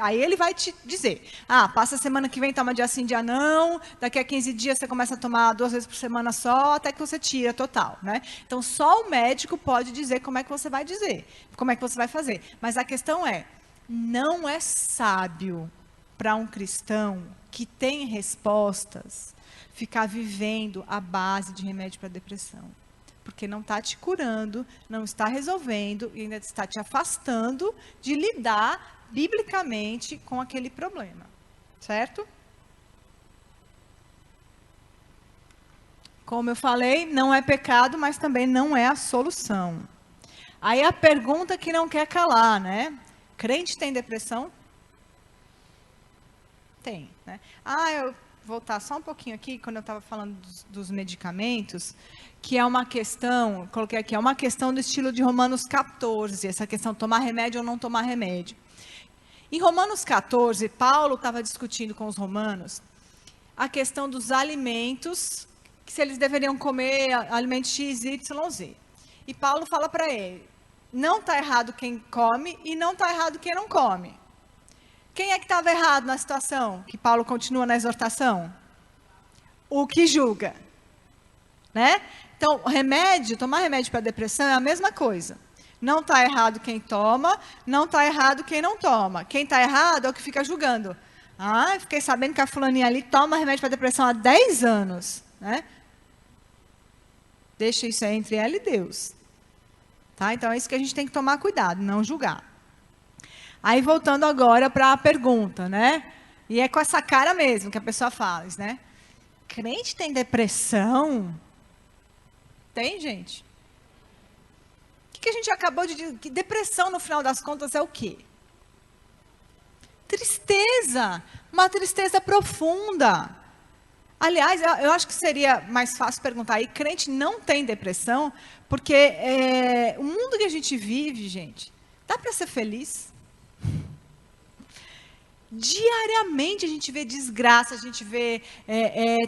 Aí ele vai te dizer, passa a semana que vem, toma dia sim, dia não, daqui a 15 dias você começa a tomar 2 vezes por semana só, até que você tira total, né? Então, só o médico pode dizer como é que você vai dizer, como é que você vai fazer. Mas a questão é, não é sábio para um cristão que tem respostas ficar vivendo à base de remédio para depressão. porque não está te curando, não está resolvendo e ainda está te afastando de lidar biblicamente com aquele problema, certo? Como eu falei, não é pecado, mas também não é a solução. Aí a pergunta que não quer calar, né? Crente tem depressão? Tem, né? Eu vou voltar só um pouquinho aqui, quando eu estava falando dos medicamentos, que é uma questão, coloquei aqui, é uma questão do estilo de Romanos 14, essa questão de tomar remédio ou não tomar remédio. Em Romanos 14, Paulo estava discutindo com os romanos a questão dos alimentos, que se eles deveriam comer alimentos X, Y, Z. E Paulo fala para ele, não está errado quem come e não está errado quem não come. Quem é que estava errado na situação? Que Paulo continua na exortação? O que julga. Né? Então, tomar remédio para depressão é a mesma coisa. Não está errado quem toma, não está errado quem não toma. Quem está errado é o que fica julgando. Fiquei sabendo que a fulaninha ali toma remédio para depressão há 10 anos. Né? Deixa isso aí entre ela e Deus. Tá? Então, é isso que a gente tem que tomar cuidado, não julgar. Aí, voltando agora para a pergunta, né? E é com essa cara mesmo que a pessoa faz, né? Crente tem depressão? Tem, gente? O que a gente acabou de dizer? Que depressão, no final das contas, é o quê? Tristeza. Uma tristeza profunda. Aliás, eu acho que seria mais fácil perguntar aí, crente não tem depressão? Porque o mundo que a gente vive, gente, dá para ser feliz? Diariamente a gente vê desgraça, a gente vê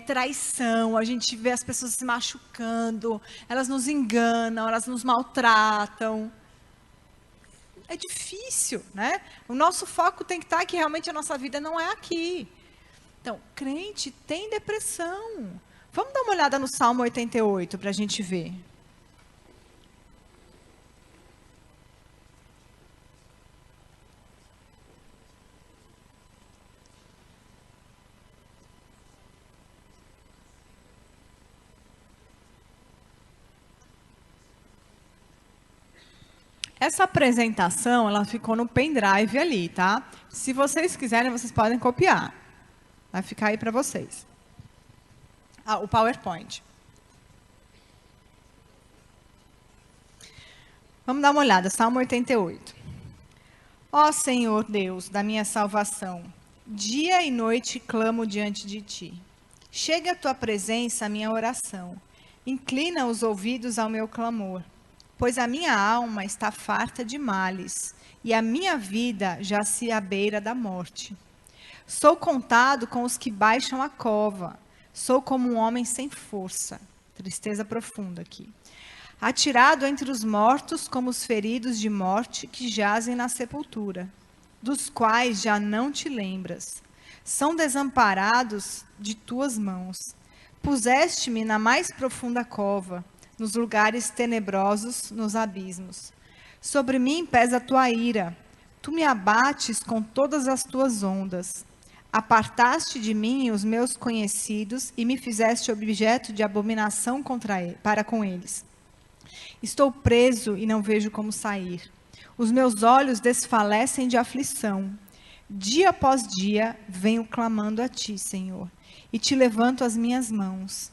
traição, a gente vê as pessoas se machucando, elas nos enganam, elas nos maltratam. É difícil, né? O nosso foco tem que estar que realmente a nossa vida não é aqui. Então, crente tem depressão. Vamos dar uma olhada no Salmo 88 para a gente ver. Essa apresentação, ela ficou no pendrive ali, tá? Se vocês quiserem, vocês podem copiar. Vai ficar aí para vocês. O PowerPoint. Vamos dar uma olhada, Salmo 88. Ó Senhor Deus da minha salvação, dia e noite clamo diante de ti. Chega à tua presença a minha oração. Inclina os ouvidos ao meu clamor. Pois a minha alma está farta de males, e a minha vida jace à beira da morte. Sou contado com os que baixam a cova, sou como um homem sem força. Tristeza profunda aqui. Atirado entre os mortos como os feridos de morte que jazem na sepultura, dos quais já não te lembras. São desamparados de tuas mãos. Puseste-me na mais profunda cova, nos lugares tenebrosos, nos abismos. Sobre mim pesa a tua ira. Tu me abates com todas as tuas ondas. Apartaste de mim os meus conhecidos e me fizeste objeto de abominação para com eles. Estou preso e não vejo como sair. Os meus olhos desfalecem de aflição. Dia após dia venho clamando a ti, Senhor, e te levanto as minhas mãos.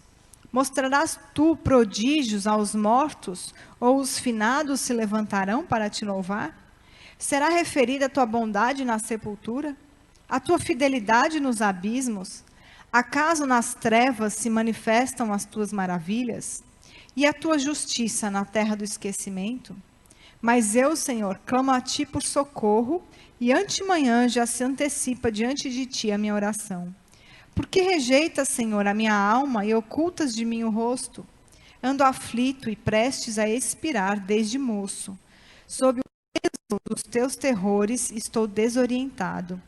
Mostrarás tu prodígios aos mortos, ou os finados se levantarão para te louvar? Será referida a tua bondade na sepultura? A tua fidelidade nos abismos? Acaso nas trevas se manifestam as tuas maravilhas? E a tua justiça na terra do esquecimento? Mas eu, Senhor, clamo a ti por socorro, e antemanhã já se antecipa diante de ti a minha oração. Por que rejeitas, Senhor, a minha alma e ocultas de mim o rosto? Ando aflito e prestes a expirar desde moço. Sob o peso dos teus terrores estou desorientado.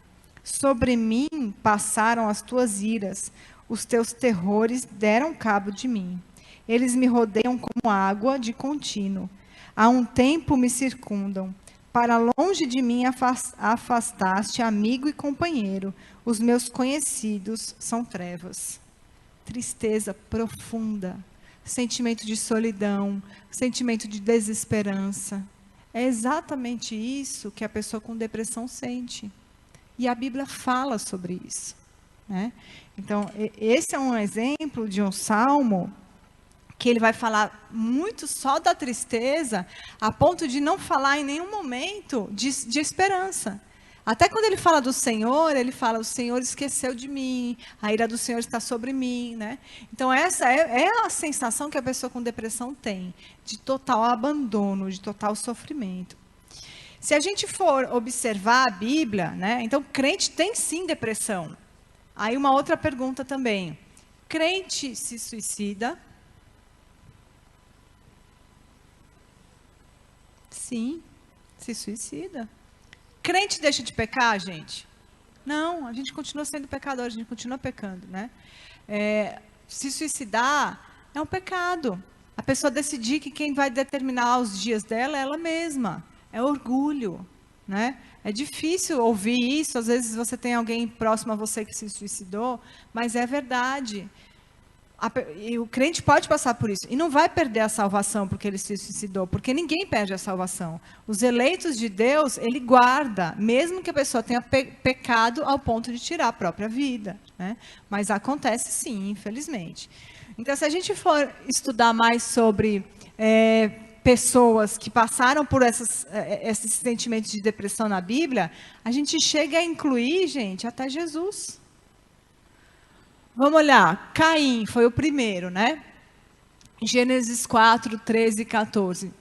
Sobre mim passaram as tuas iras, os teus terrores deram cabo de mim. Eles me rodeiam como água de contínuo. Há um tempo me circundam. Para longe de mim afastaste amigo e companheiro. Os meus conhecidos são trevas. Tristeza profunda. sentimento de solidão, sentimento de desesperança. É exatamente isso que a pessoa com depressão sente. E a Bíblia fala sobre isso, né? Então, esse é um exemplo de um salmo que ele vai falar muito só da tristeza, a ponto de não falar em nenhum momento de esperança. Até quando ele fala do Senhor, ele fala, o Senhor esqueceu de mim, a ira do Senhor está sobre mim, né? Então, essa é a sensação que a pessoa com depressão tem, de total abandono, de total sofrimento. Se a gente for observar a Bíblia, né? Então, crente tem sim depressão. Aí uma outra pergunta também. Crente se suicida? Sim, se suicida. Crente deixa de pecar, gente? Não, a gente continua sendo pecador, a gente continua pecando, né? Se suicidar é um pecado. A pessoa decidir que quem vai determinar os dias dela é ela mesma. É orgulho, né? É difícil ouvir isso, às vezes você tem alguém próximo a você que se suicidou, mas é verdade. E o crente pode passar por isso. E não vai perder a salvação porque ele se suicidou, porque ninguém perde a salvação. Os eleitos de Deus, ele guarda, mesmo que a pessoa tenha pecado ao ponto de tirar a própria vida, né? Mas acontece sim, infelizmente. Então, se a gente for estudar mais sobre pessoas que passaram por esses sentimentos de depressão na Bíblia, a gente chega a incluir, gente, até Jesus. Vamos olhar, Caim foi o primeiro, né? Gênesis 4, 13 e 14.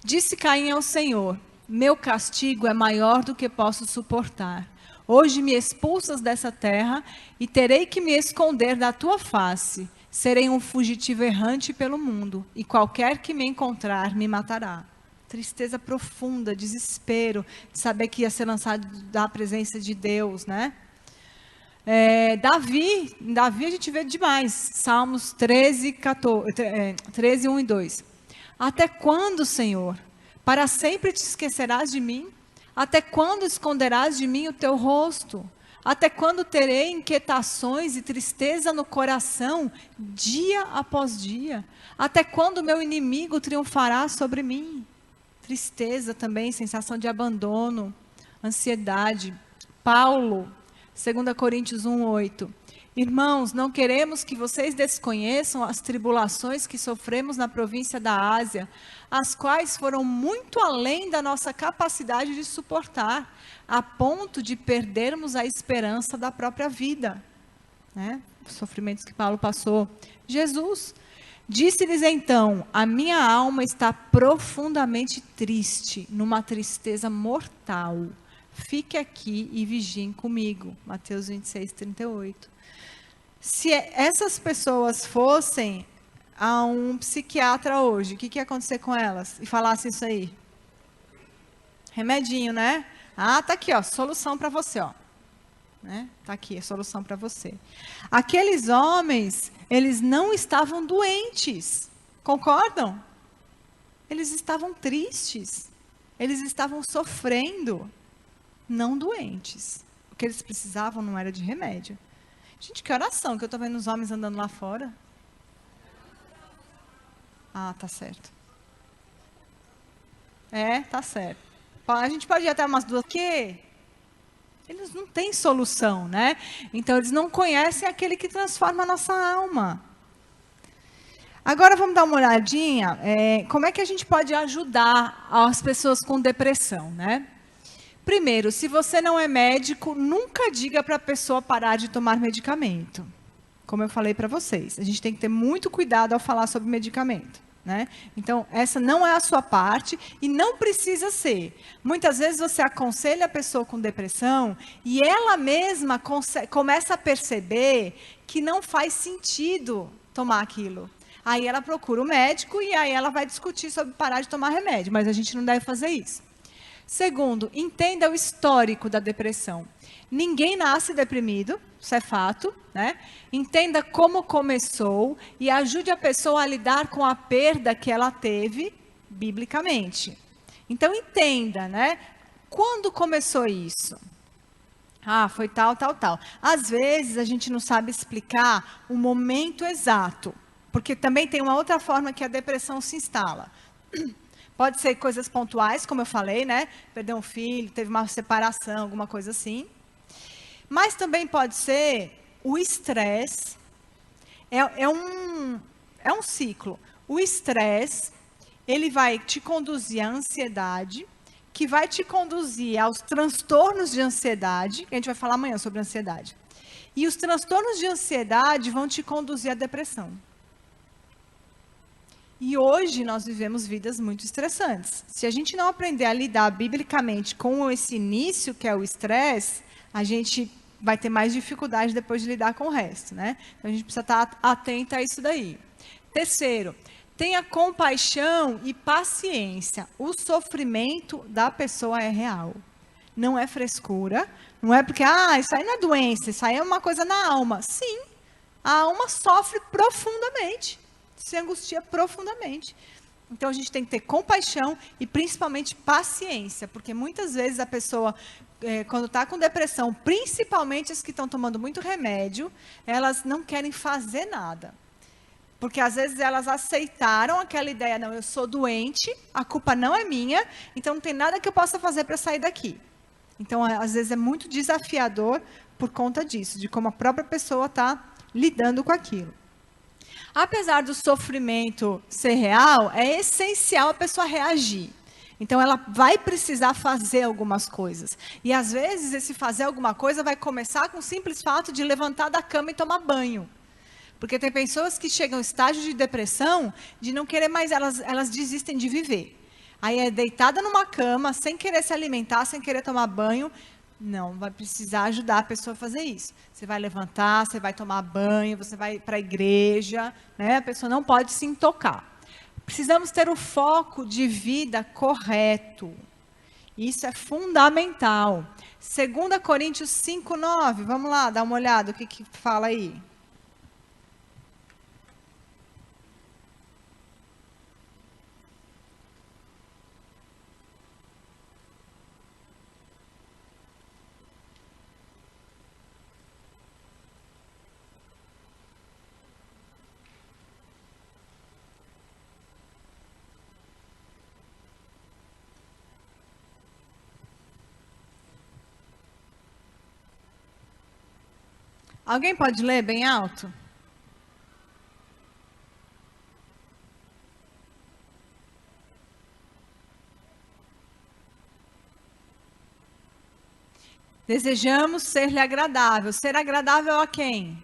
Disse Caim ao Senhor, meu castigo é maior do que posso suportar. Hoje me expulsas dessa terra e terei que me esconder da tua face. Serei um fugitivo errante pelo mundo, e qualquer que me encontrar me matará. Tristeza profunda, desespero, de saber que ia ser lançado da presença de Deus, né? Davi a gente vê demais, Salmos 13, 1 e 2. Até quando, Senhor? Para sempre te esquecerás de mim? Até quando esconderás de mim o teu rosto? Até quando terei inquietações e tristeza no coração, dia após dia? Até quando meu inimigo triunfará sobre mim? Tristeza também, sensação de abandono, ansiedade. Paulo, 2 Coríntios 1, 8. Irmãos, não queremos que vocês desconheçam as tribulações que sofremos na província da Ásia, as quais foram muito além da nossa capacidade de suportar, a ponto de perdermos a esperança da própria vida. Né? Os sofrimentos que Paulo passou. Jesus disse-lhes então, a minha alma está profundamente triste, numa tristeza mortal. Fique aqui e vigiem comigo. Mateus 26, 38. Se essas pessoas fossem a um psiquiatra hoje, o que ia acontecer com elas? E falasse isso aí? Remedinho, né? Ah, tá aqui, ó, solução para você, ó. Né? Tá aqui, a solução para você. Aqueles homens, eles não estavam doentes. Concordam? Eles estavam tristes. Eles estavam sofrendo. Não doentes. O que eles precisavam não era de remédio. Gente, que oração que eu estou vendo os homens andando lá fora. Ah, tá certo. Tá certo. A gente pode ir até umas duas. Que eles não têm solução, né? Então, eles não conhecem aquele que transforma a nossa alma. Agora, vamos dar uma olhadinha. Como é que a gente pode ajudar as pessoas com depressão, né? Primeiro, se você não é médico, nunca diga para a pessoa parar de tomar medicamento. Como eu falei para vocês, a gente tem que ter muito cuidado ao falar sobre medicamento. Né? Então, essa não é a sua parte e não precisa ser. Muitas vezes você aconselha a pessoa com depressão e ela mesma começa a perceber que não faz sentido tomar aquilo. Aí ela procura o médico e aí ela vai discutir sobre parar de tomar remédio, mas a gente não deve fazer isso. Segundo, entenda o histórico da depressão. Ninguém nasce deprimido, isso é fato, né? Entenda como começou e ajude a pessoa a lidar com a perda que ela teve biblicamente. Então, entenda, né? Quando começou isso? Ah, foi tal, tal, tal. Às vezes, a gente não sabe explicar o momento exato. porque também tem uma outra forma que a depressão se instala. Pode ser coisas pontuais, como eu falei, né? Perdeu um filho, teve uma separação, alguma coisa assim. Mas também pode ser o estresse. É um ciclo. O estresse, ele vai te conduzir à ansiedade, que vai te conduzir aos transtornos de ansiedade, que a gente vai falar amanhã sobre ansiedade. E os transtornos de ansiedade vão te conduzir à depressão. E hoje nós vivemos vidas muito estressantes. Se a gente não aprender a lidar biblicamente com esse início, que é o estresse, a gente vai ter mais dificuldade depois de lidar com o resto, né? Então a gente precisa estar atenta a isso daí. Terceiro, tenha compaixão e paciência. O sofrimento da pessoa é real. Não é frescura, não é porque, isso aí não é doença, isso aí é uma coisa na alma. Sim, a alma sofre profundamente, se angustia profundamente. Então a gente tem que ter compaixão e principalmente paciência, porque muitas vezes a pessoa, quando está com depressão, principalmente as que estão tomando muito remédio, elas não querem fazer nada. Porque às vezes elas aceitaram aquela ideia, não, eu sou doente, a culpa não é minha, então não tem nada que eu possa fazer para sair daqui. Então, às vezes é muito desafiador por conta disso, de como a própria pessoa está lidando com aquilo. Apesar do sofrimento ser real, é essencial a pessoa reagir. Então, ela vai precisar fazer algumas coisas. E, às vezes, esse fazer alguma coisa vai começar com o simples fato de levantar da cama e tomar banho. Porque tem pessoas que chegam ao estágio de depressão, de não querer mais, elas desistem de viver. Aí é deitada numa cama, sem querer se alimentar, sem querer tomar banho. Não, vai precisar ajudar a pessoa a fazer isso. Você vai levantar, você vai tomar banho, você vai para a igreja, né? A pessoa não pode se intocar. Precisamos ter o foco de vida correto. Isso é fundamental. 2 Coríntios 5:9, vamos lá, dar uma olhada, o que fala aí? Alguém pode ler bem alto? Desejamos ser-lhe agradável. Ser agradável a quem?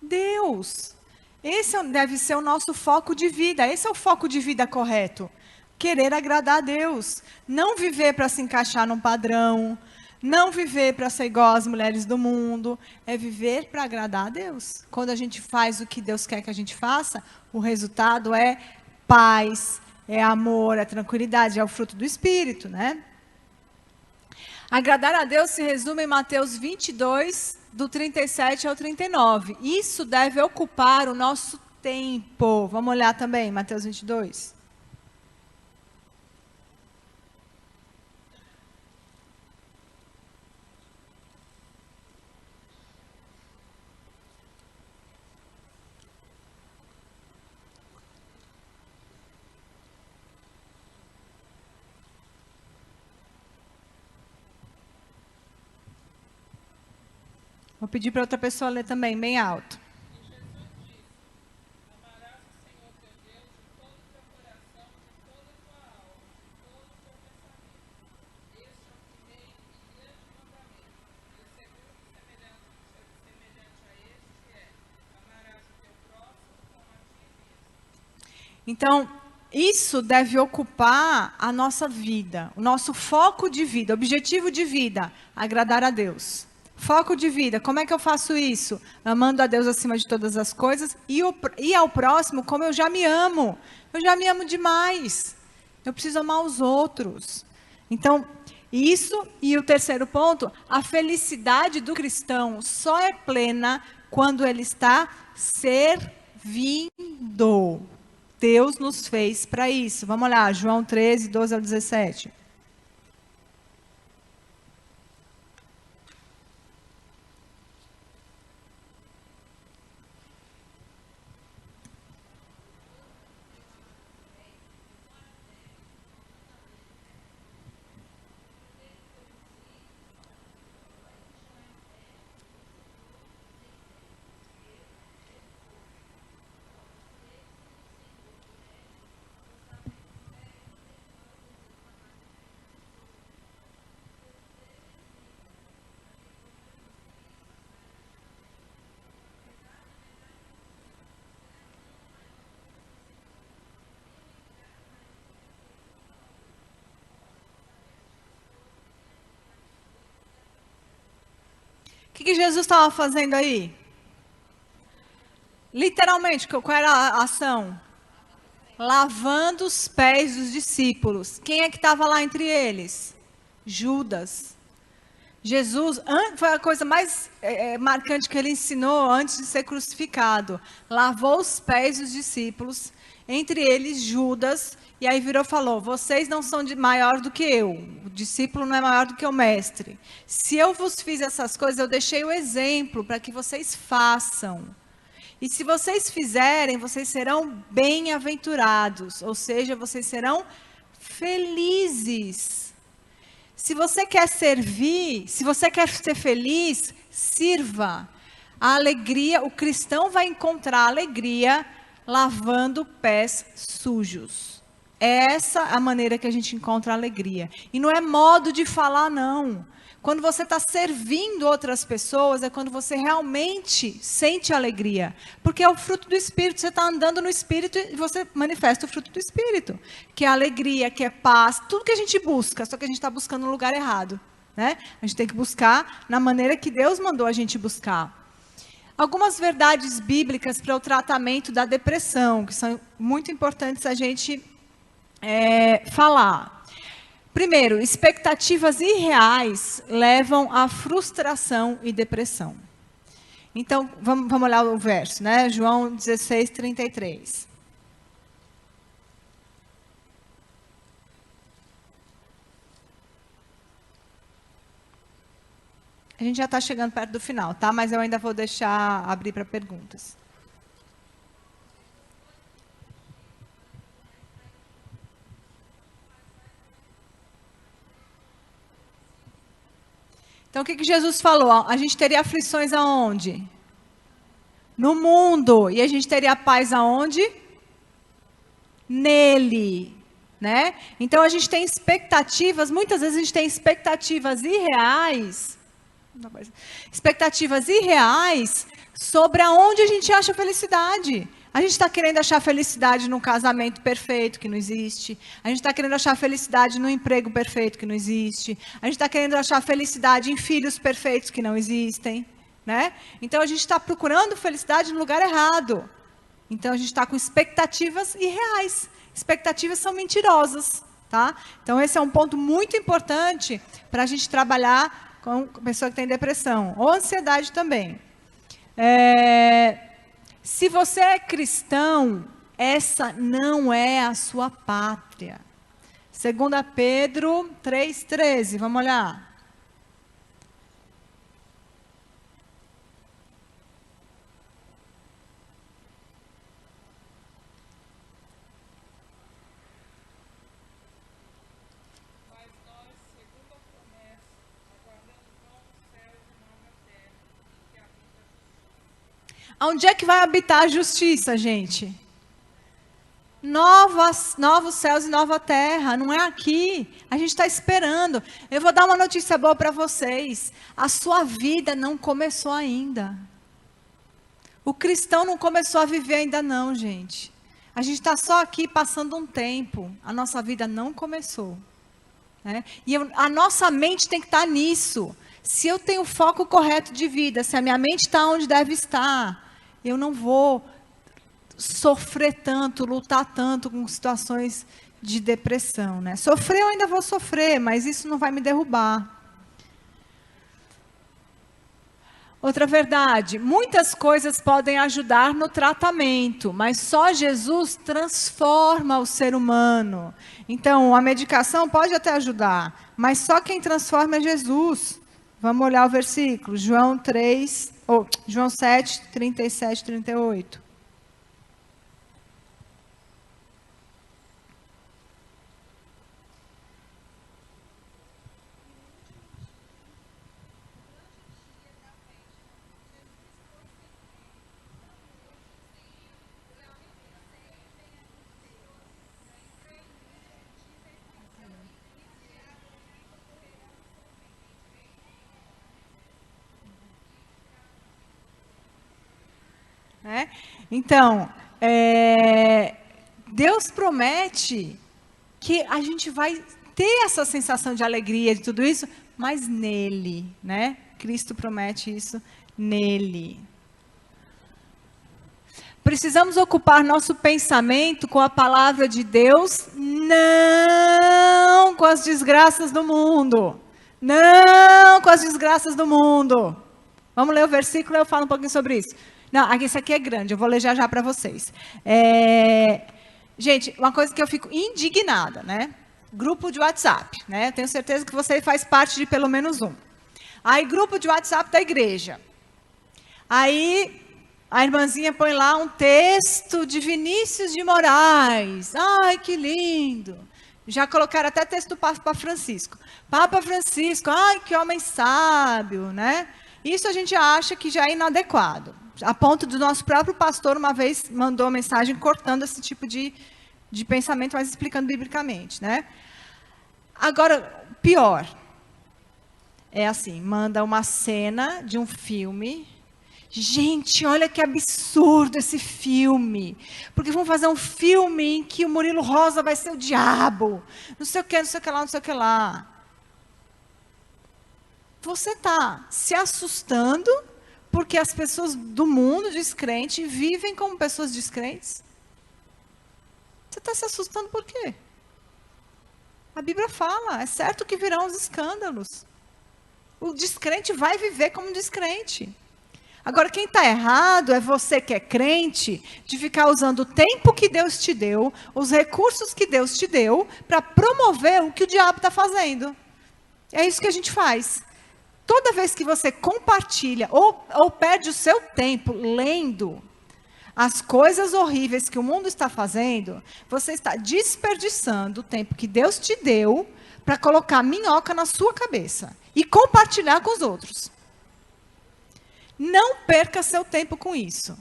Deus. Esse deve ser o nosso foco de vida. Esse é o foco de vida correto. Querer agradar a Deus. Não viver para se encaixar num padrão. Não viver para ser igual às mulheres do mundo. É viver para agradar a Deus. Quando a gente faz o que Deus quer que a gente faça, o resultado é paz, é amor, é tranquilidade, é o fruto do Espírito, né? Agradar a Deus se resume em Mateus 22, do 37 ao 39. Isso deve ocupar o nosso tempo. Vamos olhar também, Mateus 22. Vou pedir para outra pessoa ler também, bem alto. Então, isso deve ocupar a nossa vida, o nosso foco de vida, objetivo de vida, agradar a Deus. Foco de vida, como é que eu faço isso? Amando a Deus acima de todas as coisas e ao próximo como eu já me amo. Eu já me amo demais. Eu preciso amar os outros. Então, isso e o terceiro ponto, a felicidade do cristão só é plena quando ele está servindo. Deus nos fez para isso. Vamos lá, João 13, 12 ao 17. que Jesus estava fazendo aí? Literalmente, qual era a ação? Lavando os pés dos discípulos. Quem é que estava lá entre eles? Judas. Jesus, foi a coisa mais marcante que ele ensinou antes de ser crucificado. Lavou os pés dos discípulos, entre eles Judas, e aí virou e falou: vocês não são maior do que eu, o discípulo não é maior do que o mestre. Se eu vos fiz essas coisas, eu deixei o exemplo para que vocês façam. E se vocês fizerem, vocês serão bem-aventurados, ou seja, vocês serão felizes. Se você quer servir, se você quer ser feliz, sirva. A alegria, o cristão vai encontrar alegria lavando pés sujos. É essa a maneira que a gente encontra alegria. E não é modo de falar, não. Quando você está servindo outras pessoas, é quando você realmente sente alegria. Porque é o fruto do Espírito. Você está andando no Espírito e você manifesta o fruto do Espírito. Que é alegria, que é paz, tudo que a gente busca, só que a gente está buscando no lugar errado. Né? A gente tem que buscar na maneira que Deus mandou a gente buscar. Algumas verdades bíblicas para o tratamento da depressão, que são muito importantes a gente falar. Primeiro, expectativas irreais levam à frustração e depressão. Então, vamos olhar o verso, né? João 16, 33. A gente já está chegando perto do final, tá? Mas eu ainda vou deixar abrir para perguntas. Então, o que Jesus falou? A gente teria aflições aonde? No mundo. E a gente teria paz aonde? Nele. Né? Então, a gente tem expectativas, muitas vezes a gente tem expectativas irreais. Expectativas irreais sobre aonde a gente acha felicidade. A gente está querendo achar felicidade num casamento perfeito, que não existe. A gente está querendo achar felicidade num emprego perfeito, que não existe. A gente está querendo achar felicidade em filhos perfeitos, que não existem. Né? Então, a gente está procurando felicidade no lugar errado. Então, a gente está com expectativas irreais. Expectativas são mentirosas. Tá? Então, esse é um ponto muito importante para a gente trabalhar com a pessoa que tem depressão. Ou ansiedade também. Se você é cristão, essa não é a sua pátria. 2 Pedro 3,13, vamos olhar. Onde é que vai habitar a justiça, gente? Novos céus e nova terra, não é aqui. A gente está esperando. Eu vou dar uma notícia boa para vocês. A sua vida não começou ainda. O cristão não começou a viver ainda não, gente. A gente está só aqui passando um tempo. A nossa vida não começou. Né? E a nossa mente tem que estar nisso. Se eu tenho o foco correto de vida, se a minha mente está onde deve estar, eu não vou sofrer tanto, lutar tanto com situações de depressão. Né? Sofrer eu ainda vou sofrer, mas isso não vai me derrubar. Outra verdade, muitas coisas podem ajudar no tratamento, mas só Jesus transforma o ser humano. Então, a medicação pode até ajudar, mas só quem transforma é Jesus. Vamos olhar o versículo, João 7, 37, 38. Então, Deus promete que a gente vai ter essa sensação de alegria, de tudo isso, mas nele, né? Cristo promete isso nele. Precisamos ocupar nosso pensamento com a palavra de Deus, não com as desgraças do mundo. Não com as desgraças do mundo. Vamos ler o versículo e eu falo um pouquinho sobre isso. Não, esse aqui é grande, eu vou ler já para vocês. Gente, uma coisa que eu fico indignada, né? Grupo de WhatsApp, né? Eu tenho certeza que você faz parte de pelo menos um. Aí, grupo de WhatsApp da igreja. Aí, a irmãzinha põe lá um texto de Vinícius de Moraes. Ai, que lindo. Já colocaram até texto do Papa Francisco. Papa Francisco, ai, que homem sábio, né? Isso a gente acha que já é inadequado. A ponto do nosso próprio pastor, uma vez, mandou uma mensagem cortando esse tipo de pensamento, mas explicando biblicamente, né? Agora, pior. É assim, manda uma cena de um filme. Gente, olha que absurdo esse filme. Porque vão fazer um filme em que o Murilo Rosa vai ser o diabo. Não sei o que, não sei o que lá, não sei o que lá. Você está se assustando porque as pessoas do mundo descrente vivem como pessoas descrentes? Você está se assustando por quê? A Bíblia fala, é certo que virão os escândalos. O descrente vai viver como descrente. Agora, quem está errado é você que é crente, de ficar usando o tempo que Deus te deu, os recursos que Deus te deu, para promover o que o diabo está fazendo. É isso que a gente faz. Toda vez que você compartilha ou perde o seu tempo lendo as coisas horríveis que o mundo está fazendo, você está desperdiçando o tempo que Deus te deu para colocar minhoca na sua cabeça e compartilhar com os outros. Não perca seu tempo com isso.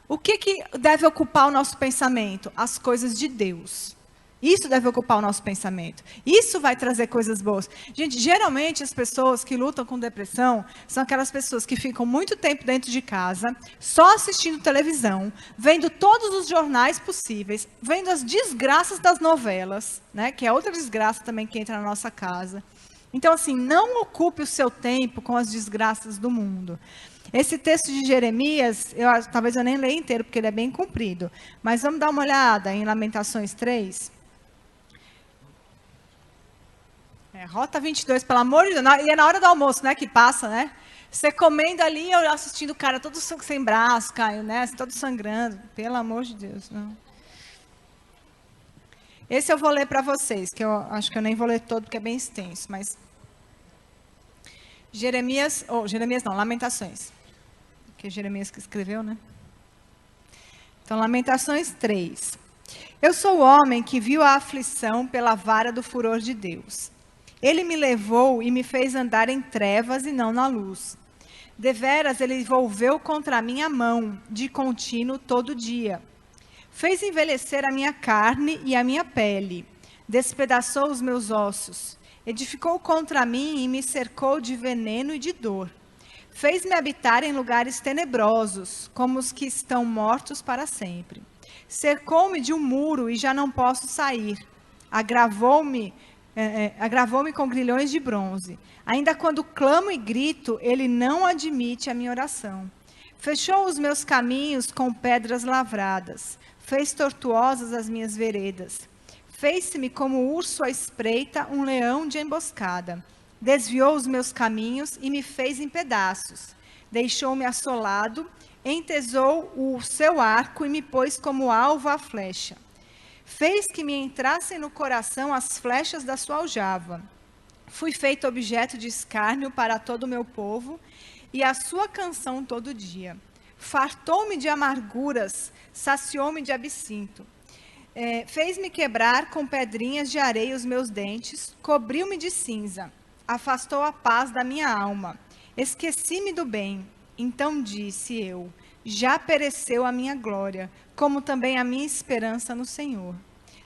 O que deve ocupar o nosso pensamento? As coisas de Deus. Isso deve ocupar o nosso pensamento. Isso vai trazer coisas boas. Gente, geralmente as pessoas que lutam com depressão são aquelas pessoas que ficam muito tempo dentro de casa, só assistindo televisão, vendo todos os jornais possíveis, vendo as desgraças das novelas, né, que é outra desgraça também que entra na nossa casa. Então, assim, não ocupe o seu tempo com as desgraças do mundo. Esse texto de Jeremias, talvez eu nem leia inteiro, porque ele é bem comprido. Mas vamos dar uma olhada em Lamentações 3. Rota 22, pelo amor de Deus. E é na hora do almoço, né, que passa, né? Você comendo ali, eu assistindo o cara todo sem braço, Caio, né? Todo sangrando. Pelo amor de Deus, não. Esse eu vou ler para vocês, que eu acho que eu nem vou ler todo, porque é bem extenso, mas... Jeremias não, Lamentações. Que é Jeremias que escreveu, né? Então, Lamentações 3. Eu sou o homem que viu a aflição pela vara do furor de Deus. Ele me levou e me fez andar em trevas e não na luz. Deveras, ele volveu contra mim a mão, de contínuo todo dia. Fez envelhecer a minha carne e a minha pele. Despedaçou os meus ossos. Edificou contra mim e me cercou de veneno e de dor. Fez-me habitar em lugares tenebrosos, como os que estão mortos para sempre. Cercou-me de um muro e já não posso sair. Agravou-me com grilhões de bronze. Ainda quando clamo e grito, ele não admite a minha oração. Fechou os meus caminhos com pedras lavradas. Fez tortuosas as minhas veredas. Fez-me como urso à espreita, um leão de emboscada. Desviou os meus caminhos e me fez em pedaços. Deixou-me assolado, entesou o seu arco e me pôs como alvo à flecha. Fez que me entrassem no coração as flechas da sua aljava. Fui feito objeto de escárnio para todo o meu povo e a sua canção todo dia. Fartou-me de amarguras, saciou-me de absinto. Fez-me quebrar com pedrinhas de areia os meus dentes, cobriu-me de cinza, afastou a paz da minha alma. Esqueci-me do bem. Então disse eu, já pereceu a minha glória, como também a minha esperança no Senhor.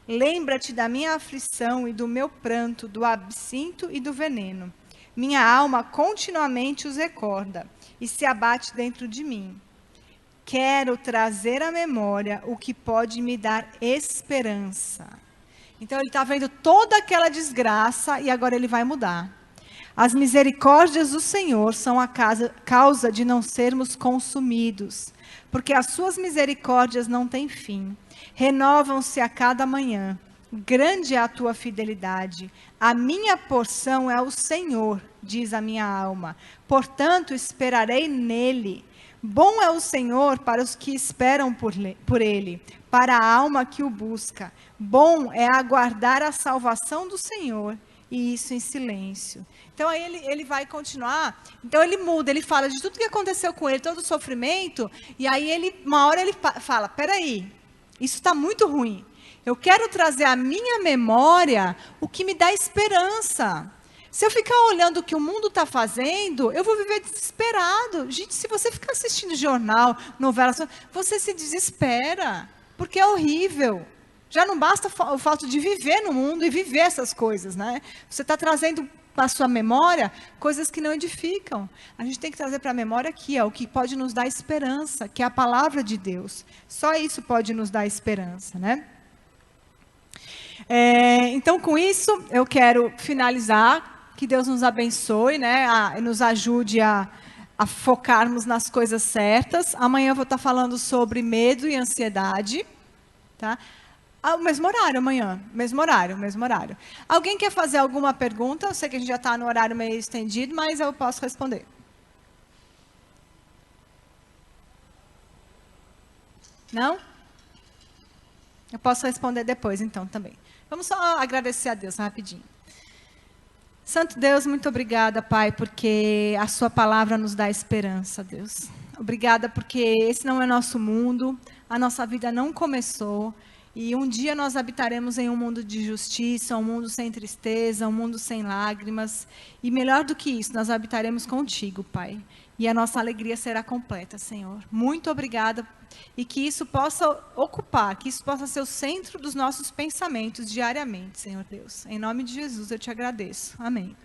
Lembra-te da minha aflição e do meu pranto, do absinto e do veneno. Minha alma continuamente os recorda e se abate dentro de mim. Quero trazer à memória o que pode me dar esperança. Então, ele está vendo toda aquela desgraça e agora ele vai mudar. As misericórdias do Senhor são a causa de não sermos consumidos, porque as suas misericórdias não têm fim. Renovam-se a cada manhã. Grande é a tua fidelidade. A minha porção é o Senhor, diz a minha alma. Portanto, esperarei nele. Bom é o Senhor para os que esperam por ele, para a alma que o busca. Bom é aguardar a salvação do Senhor, e isso em silêncio. Então, aí ele vai continuar. Então, ele muda, ele fala de tudo que aconteceu com ele, todo o sofrimento, e aí, uma hora ele fala, peraí, isso está muito ruim. Eu quero trazer à minha memória o que me dá esperança. Se eu ficar olhando o que o mundo está fazendo, eu vou viver desesperado. Gente, se você ficar assistindo jornal, novela, você se desespera, porque é horrível. Já não basta o fato de viver no mundo e viver essas coisas, né? Você está trazendo para a sua memória coisas que não edificam. A gente tem que trazer para a memória aqui, o que pode nos dar esperança, que é a palavra de Deus. Só isso pode nos dar esperança, né? Então, com isso, eu quero finalizar. Que Deus nos abençoe, né? Nos ajude a focarmos nas coisas certas. Amanhã eu vou estar falando sobre medo e ansiedade. Tá? O mesmo horário amanhã. Mesmo horário. Alguém quer fazer alguma pergunta? Eu sei que a gente já está no horário meio estendido, mas eu posso responder. Não? Eu posso responder depois, então, também. Vamos só agradecer a Deus rapidinho. Santo Deus, muito obrigada, Pai, porque a sua palavra nos dá esperança, Deus. Obrigada porque esse não é nosso mundo, a nossa vida não começou, e um dia nós habitaremos em um mundo de justiça, um mundo sem tristeza, um mundo sem lágrimas, e melhor do que isso, nós habitaremos contigo, Pai, e a nossa alegria será completa, Senhor. Muito obrigada, e que isso possa ocupar, que isso possa ser o centro dos nossos pensamentos diariamente, Senhor Deus. Em nome de Jesus eu te agradeço. Amém.